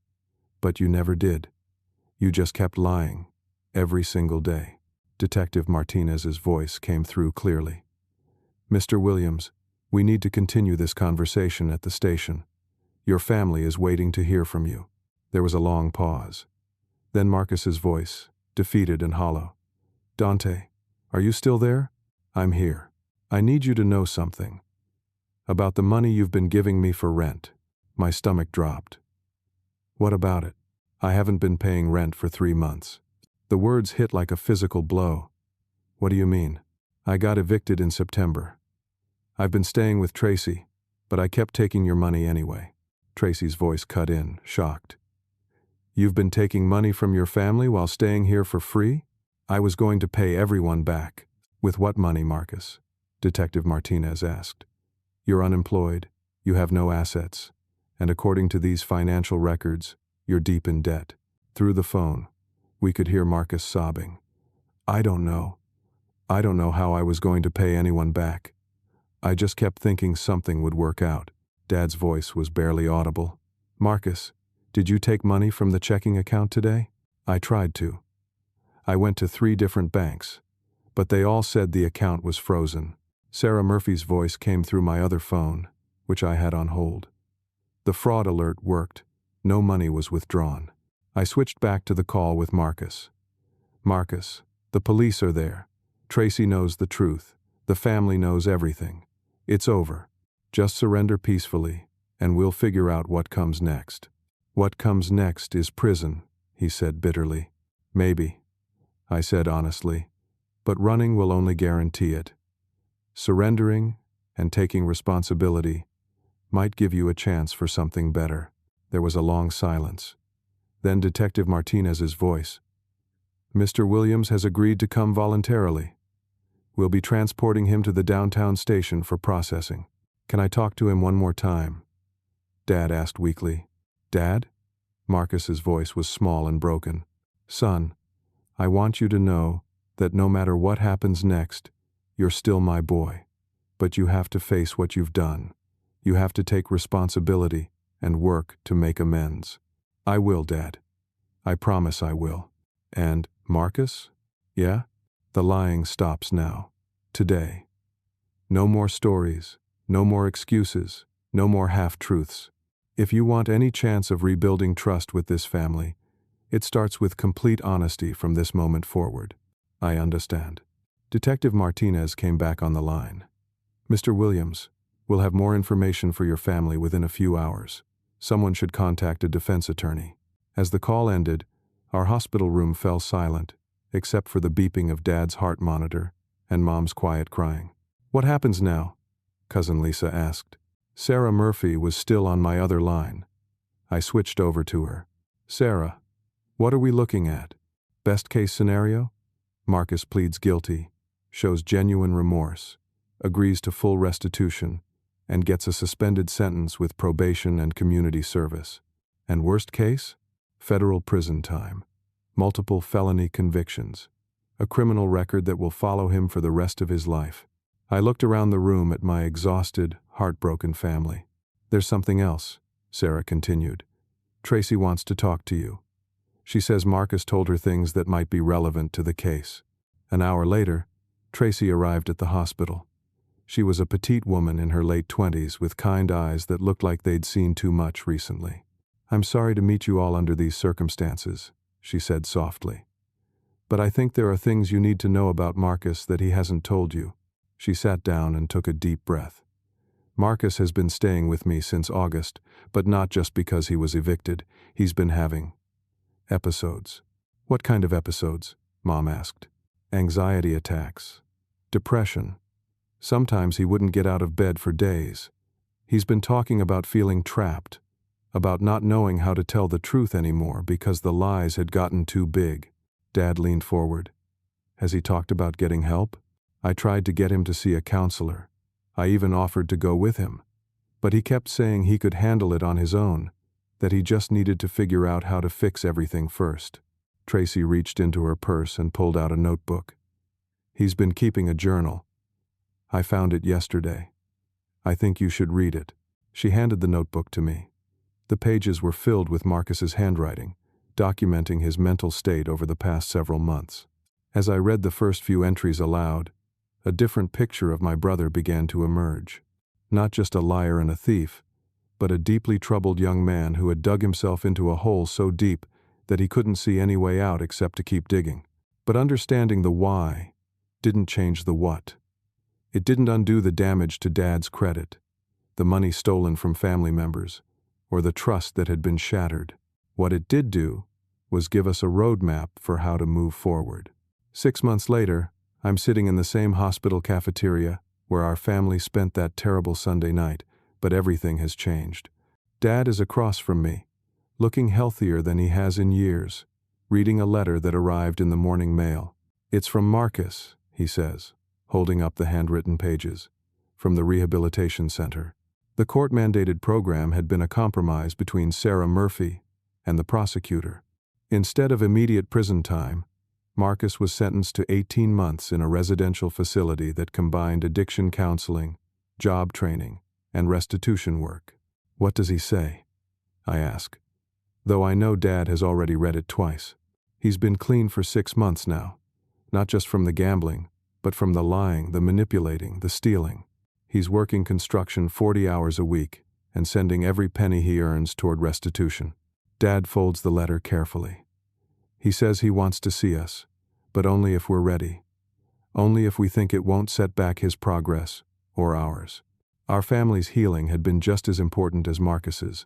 But you never did. You just kept lying, every single day. Detective Martinez's voice came through clearly. Mr. Williams, we need to continue this conversation at the station. Your family is waiting to hear from you. There was a long pause. Then Marcus's voice, defeated and hollow. Dante, are you still there? I'm here. I need you to know something. About the money you've been giving me for rent. My stomach dropped. What about it? I haven't been paying rent for 3 months. The words hit like a physical blow. What do you mean? I got evicted in September. I've been staying with Tracy, but I kept taking your money anyway. Tracy's voice cut in, shocked. You've been taking money from your family while staying here for free? I was going to pay everyone back. With what money, Marcus? Detective Martinez asked. You're unemployed, you have no assets, and according to these financial records, you're deep in debt. Through the phone, we could hear Marcus sobbing. I don't know. I don't know how I was going to pay anyone back. I just kept thinking something would work out. Dad's voice was barely audible. Marcus, did you take money from the checking account today? I tried to. I went to 3 different banks, but they all said the account was frozen. Sarah Murphy's voice came through my other phone, which I had on hold. The fraud alert worked. No money was withdrawn. I switched back to the call with Marcus. Marcus, The police are there. Tracy knows the truth. The family knows everything. It's over. Just surrender peacefully, and we'll figure out what comes next. What comes next is prison, he said bitterly. Maybe, I said honestly, but running will only guarantee it. Surrendering and taking responsibility might give you a chance for something better. There was a long silence. Then Detective Martinez's voice. Mr. Williams has agreed to come voluntarily. We'll be transporting him to the downtown station for processing. Can I talk to him one more time? Dad asked weakly. Dad? Marcus's voice was small and broken. Son, I want you to know that no matter what happens next, you're still my boy. But you have to face what you've done. You have to take responsibility and work to make amends. I will, Dad. I promise I will. And, Marcus? Yeah? The lying stops now. Today. No more stories. No more excuses. No more half-truths. If you want any chance of rebuilding trust with this family, it starts with complete honesty from this moment forward. I understand. Detective Martinez came back on the line. Mr. Williams, we'll have more information for your family within a few hours. Someone should contact a defense attorney. As the call ended, our hospital room fell silent, except for the beeping of Dad's heart monitor and Mom's quiet crying. What happens now? Cousin Lisa asked. Sarah Murphy was still on my other line. I switched over to her. Sarah, what are we looking at? Best case scenario? Marcus pleads guilty, shows genuine remorse, agrees to full restitution, and gets a suspended sentence with probation and community service. And worst case? Federal prison time. Multiple felony convictions. A criminal record that will follow him for the rest of his life. I looked around the room at my exhausted, heartbroken family. There's something else, Sarah continued. Tracy wants to talk to you. She says Marcus told her things that might be relevant to the case. An hour later, Tracy arrived at the hospital. She was a petite woman in her late 20s with kind eyes that looked like they'd seen too much recently. I'm sorry to meet you all under these circumstances, she said softly. But I think there are things you need to know about Marcus that he hasn't told you. She sat down and took a deep breath. Marcus has been staying with me since August, but not just because he was evicted. He's been having episodes. What kind of episodes? Mom asked. Anxiety attacks. Depression. Sometimes he wouldn't get out of bed for days. He's been talking about feeling trapped, about not knowing how to tell the truth anymore because the lies had gotten too big. Dad leaned forward. Has he talked about getting help? I tried to get him to see a counselor. I even offered to go with him. But he kept saying he could handle it on his own, that he just needed to figure out how to fix everything first. Tracy reached into her purse and pulled out a notebook. He's been keeping a journal. I found it yesterday. I think you should read it. She handed the notebook to me. The pages were filled with Marcus's handwriting, documenting his mental state over the past several months. As I read the first few entries aloud, a different picture of my brother began to emerge. Not just a liar and a thief, but a deeply troubled young man who had dug himself into a hole so deep that he couldn't see any way out except to keep digging. But understanding the why didn't change the what. It didn't undo the damage to Dad's credit, the money stolen from family members, or the trust that had been shattered. What it did do was give us a roadmap for how to move forward. 6 months later, I'm sitting in the same hospital cafeteria where our family spent that terrible Sunday night, but everything has changed. Dad is across from me, looking healthier than he has in years, reading a letter that arrived in the morning mail. It's from Marcus, he says, holding up the handwritten pages, from the rehabilitation center. The court-mandated program had been a compromise between Sarah Murphy and the prosecutor. Instead of immediate prison time, Marcus was sentenced to 18 months in a residential facility that combined addiction counseling, job training, and restitution work. What does he say? I ask, though I know Dad has already read it twice. He's been clean for 6 months now, not just from the gambling, but from the lying, the manipulating, the stealing. He's working construction 40 hours a week and sending every penny he earns toward restitution. Dad folds the letter carefully. He says he wants to see us, but only if we're ready. Only if we think it won't set back his progress, or ours. Our family's healing had been just as important as Marcus's.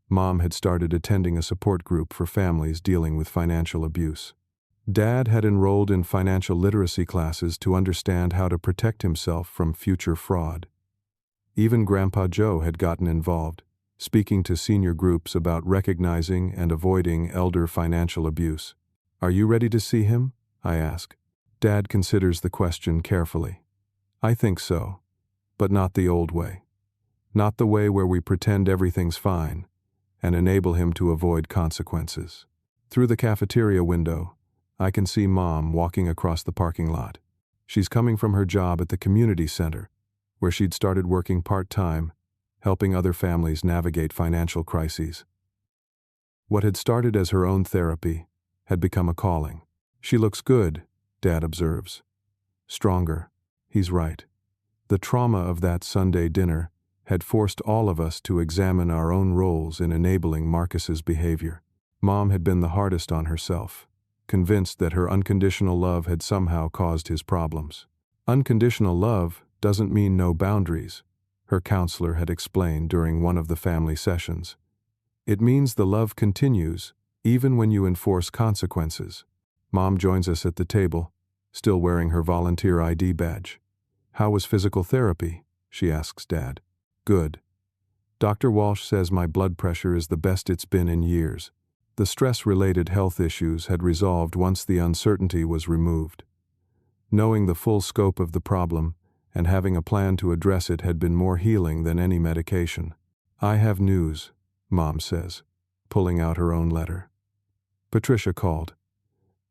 Mom had started attending a support group for families dealing with financial abuse. Dad had enrolled in financial literacy classes to understand how to protect himself from future fraud. Even Grandpa Joe had gotten involved, speaking to senior groups about recognizing and avoiding elder financial abuse. "Are you ready to see him?" I ask. Dad considers the question carefully. "I think so, but not the old way. Not the way where we pretend everything's fine and enable him to avoid consequences." Through the cafeteria window, I can see Mom walking across the parking lot. She's coming from her job at the community center, where she'd started working part-time, helping other families navigate financial crises. What had started as her own therapy had become a calling. "She looks good," Dad observes. "Stronger." He's right. The trauma of that Sunday dinner had forced all of us to examine our own roles in enabling Marcus's behavior. Mom had been the hardest on herself, convinced that her unconditional love had somehow caused his problems. Unconditional love doesn't mean no boundaries, her counselor had explained during one of the family sessions. It means the love continues, even when you enforce consequences. Mom joins us at the table, still wearing her volunteer ID badge. "How was physical therapy?" she asks Dad. "Good. Dr. Walsh says my blood pressure is the best it's been in years." The stress-related health issues had resolved once the uncertainty was removed. Knowing the full scope of the problem and having a plan to address it had been more healing than any medication. "I have news," Mom says, pulling out her own letter. Patricia called.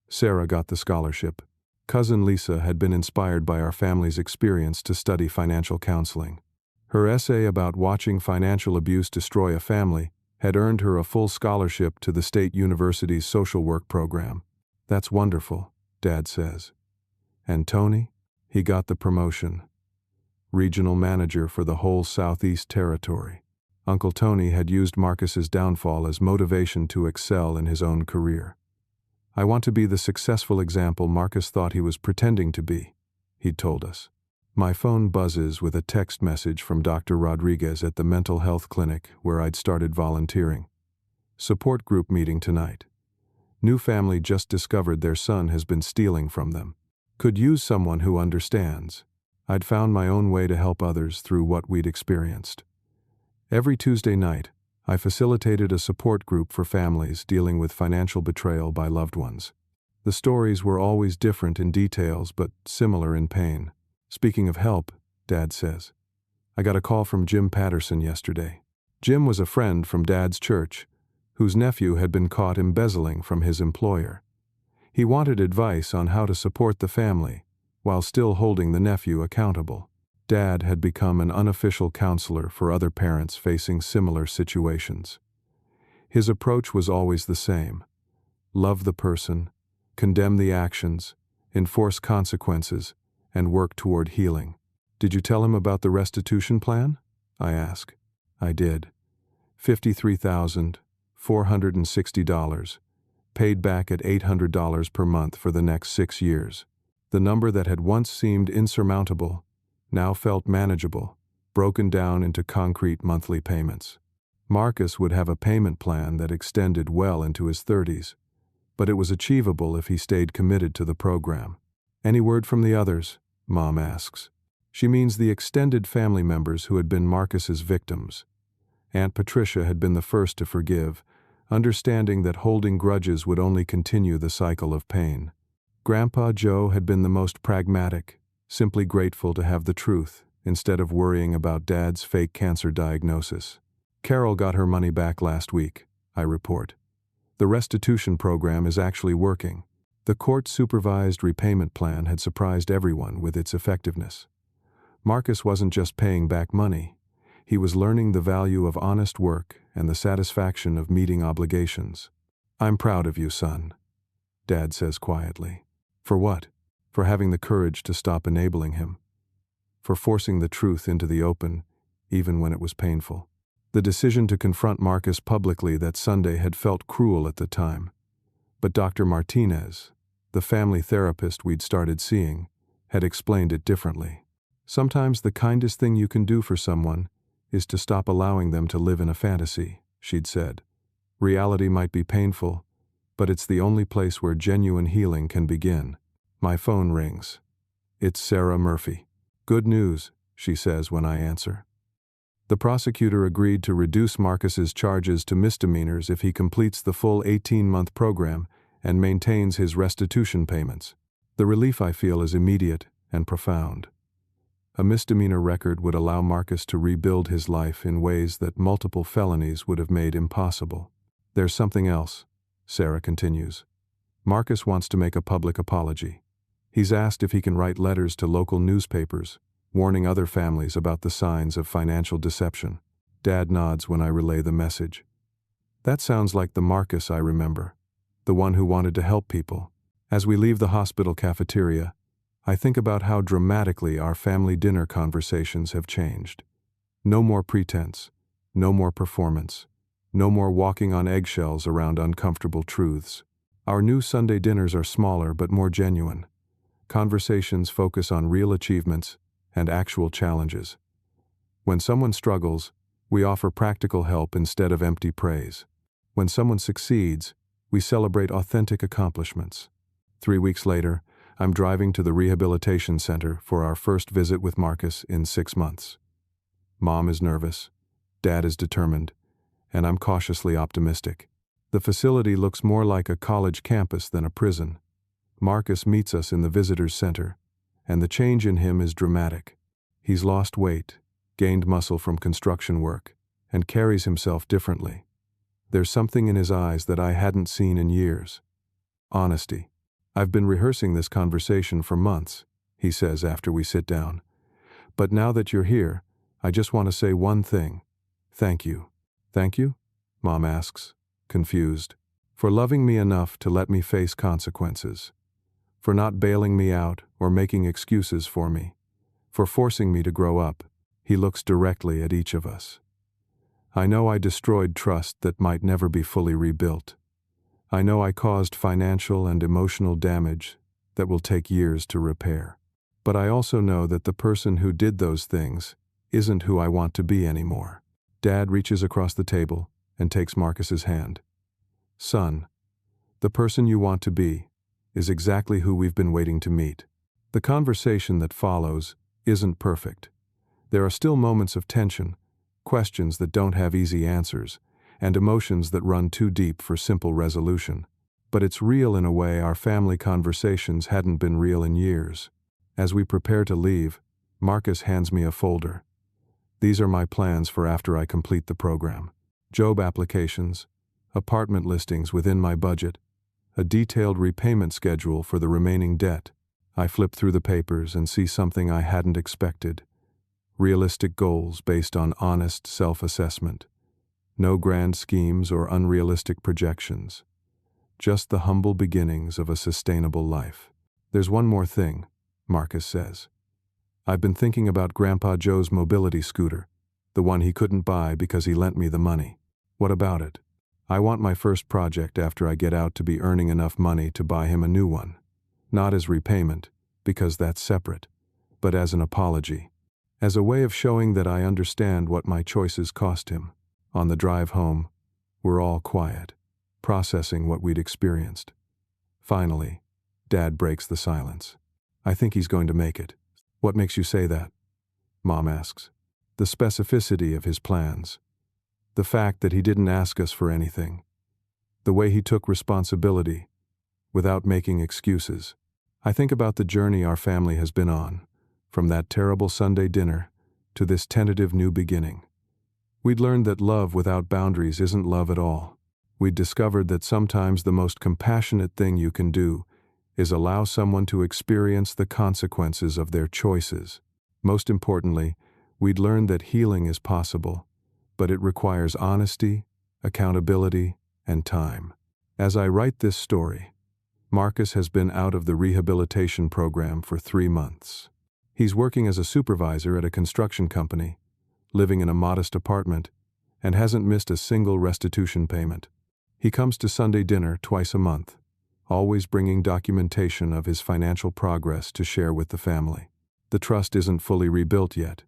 Sarah got the scholarship. Cousin Lisa had been inspired by our family's experience to study financial counseling. Her essay about watching financial abuse destroy a family had earned her a full scholarship to the State University's social work program. "That's wonderful," Dad says. "And Tony?" He got the promotion. Regional manager for the whole Southeast Territory. Uncle Tony had used Marcus's downfall as motivation to excel in his own career. "I want to be the successful example Marcus thought he was pretending to be," he'd told us. My phone buzzes with a text message from Dr. Rodriguez at the mental health clinic where I'd started volunteering. "Support group meeting tonight. New family just discovered their son has been stealing from them. Could use someone who understands." I'd found my own way to help others through what we'd experienced. Every Tuesday night, I facilitated a support group for families dealing with financial betrayal by loved ones. The stories were always different in details but similar in pain. "Speaking of help," Dad says, "I got a call from Jim Patterson yesterday." Jim was a friend from Dad's church, whose nephew had been caught embezzling from his employer. He wanted advice on how to support the family, while still holding the nephew accountable. Dad had become an unofficial counselor for other parents facing similar situations. His approach was always the same: love the person, condemn the actions, enforce consequences, and work toward healing. "Did you tell him about the restitution plan?" I ask. I did. $53,460, paid back at $800 per month for the next 6 years. The number that had once seemed insurmountable now felt manageable, broken down into concrete monthly payments. Marcus would have a payment plan that extended well into his 30s, but it was achievable if he stayed committed to the program. "Any word from the others?" Mom asks. She means the extended family members who had been Marcus's victims. Aunt Patricia had been the first to forgive, understanding that holding grudges would only continue the cycle of pain. Grandpa Joe had been the most pragmatic, simply grateful to have the truth instead of worrying about Dad's fake cancer diagnosis. Carol got her money back last week, I report. The restitution program is actually working. The court-supervised repayment plan had surprised everyone with its effectiveness. Marcus wasn't just paying back money. He was learning the value of honest work and the satisfaction of meeting obligations. "I'm proud of you, son," Dad says quietly. "For what?" "For having the courage to stop enabling him. For forcing the truth into the open, even when it was painful." The decision to confront Marcus publicly that Sunday had felt cruel at the time. But Dr. Martinez, The family therapist we'd started seeing had explained it differently. Sometimes the kindest thing you can do for someone is to stop allowing them to live in a fantasy, she'd said. Reality might be painful, but it's the only place where genuine healing can begin. My phone rings. It's Sarah Murphy. Good news, she says when I answer. The prosecutor agreed to reduce Marcus's charges to misdemeanors if he completes the full 18-month program and maintains his restitution payments. The relief I feel is immediate and profound. A misdemeanor record would allow Marcus to rebuild his life in ways that multiple felonies would have made impossible. There's something else, Sarah continues. Marcus wants to make a public apology. He's asked if he can write letters to local newspapers, warning other families about the signs of financial deception. Dad nods when I relay the message. That sounds like the Marcus I remember, the one who wanted to help people. As we leave the hospital cafeteria, I think about how dramatically our family dinner conversations have changed. No more pretense, no more performance, no more walking on eggshells around uncomfortable truths. Our new Sunday dinners are smaller but more genuine. Conversations focus on real achievements and actual challenges. When someone struggles, we offer practical help instead of empty praise. When someone succeeds, we celebrate authentic accomplishments. 3 weeks later, I'm driving to the rehabilitation center for our first visit with Marcus in 6 months. Mom is nervous, Dad is determined, and I'm cautiously optimistic. The facility looks more like a college campus than a prison. Marcus meets us in the visitors center, and the change in him is dramatic. He's lost weight, gained muscle from construction work, and carries himself differently. There's something in his eyes that I hadn't seen in years. Honesty. I've been rehearsing this conversation for months, he says after we sit down. But now that you're here, I just want to say one thing. Thank you. Thank you? Mom asks, confused. For loving me enough to let me face consequences. For not bailing me out or making excuses for me. For forcing me to grow up. He looks directly at each of us. I know I destroyed trust that might never be fully rebuilt. I know I caused financial and emotional damage that will take years to repair. But I also know that the person who did those things isn't who I want to be anymore. Dad reaches across the table and takes Marcus's hand. Son, the person you want to be is exactly who we've been waiting to meet. The conversation that follows isn't perfect. There are still moments of tension, questions that don't have easy answers, and emotions that run too deep for simple resolution. But it's real in a way our family conversations hadn't been real in years. As we prepare to leave, Marcus hands me a folder. These are my plans for after I complete the program. Job applications, apartment listings within my budget, a detailed repayment schedule for the remaining debt. I flip through the papers and see something I hadn't expected. Realistic goals based on honest self-assessment. No grand schemes or unrealistic projections. Just the humble beginnings of a sustainable life. There's one more thing, Marcus says. I've been thinking about Grandpa Joe's mobility scooter, the one he couldn't buy because he lent me the money. What about it? I want my first project after I get out to be earning enough money to buy him a new one. Not as repayment, because that's separate, but as an apology. As a way of showing that I understand what my choices cost him. On the drive home, we're all quiet, processing what we'd experienced. Finally, Dad breaks the silence. I think he's going to make it. What makes you say that? Mom asks. The specificity of his plans. The fact that he didn't ask us for anything. The way he took responsibility, without making excuses. I think about the journey our family has been on, from that terrible Sunday dinner to this tentative new beginning. We'd learned that love without boundaries isn't love at all. We'd discovered that sometimes the most compassionate thing you can do is allow someone to experience the consequences of their choices. Most importantly, we'd learned that healing is possible, but it requires honesty, accountability, and time. As I write this story, Marcus has been out of the rehabilitation program for 3 months. He's working as a supervisor at a construction company, living in a modest apartment, and hasn't missed a single restitution payment. He comes to Sunday dinner twice a month, always bringing documentation of his financial progress to share with the family. The trust isn't fully rebuilt yet,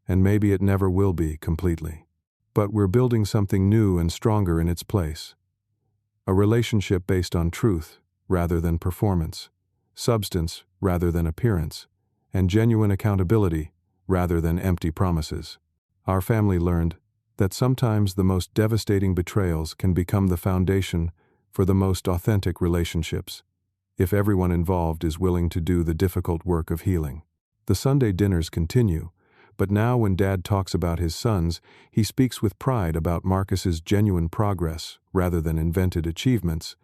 and maybe it never will be completely. But we're building something new and stronger in its place. A relationship based on truth rather than performance, substance rather than appearance, and genuine accountability rather than empty promises. Our family learned that sometimes the most devastating betrayals can become the foundation for the most authentic relationships, if everyone involved is willing to do the difficult work of healing. The Sunday dinners continue, but now when Dad talks about his sons, he speaks with pride about Marcus's genuine progress rather than invented achievements,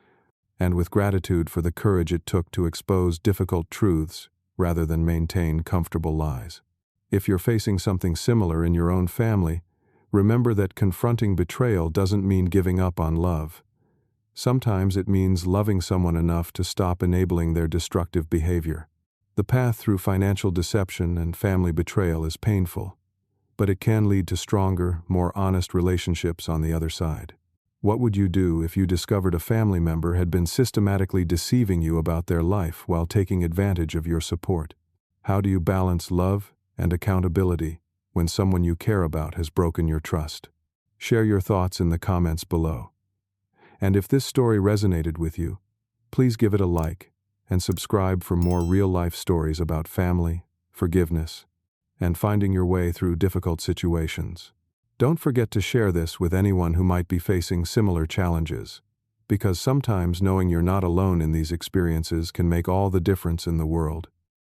and with gratitude for the courage it took to expose difficult truths rather than maintain comfortable lies. If you're facing something similar in your own family, remember that confronting betrayal doesn't mean giving up on love. Sometimes it means loving someone enough to stop enabling their destructive behavior. The path through financial deception and family betrayal is painful, but it can lead to stronger, more honest relationships on the other side. What would you do if you discovered a family member had been systematically deceiving you about their life while taking advantage of your support? How do you balance love and accountability when someone you care about has broken your trust? Share your thoughts in the comments below. And if this story resonated with you, please give it a like and subscribe for more real-life stories about family, forgiveness, and finding your way through difficult situations. Don't forget to share this with anyone who might be facing similar challenges, because sometimes knowing you're not alone in these experiences can make all the difference in the world.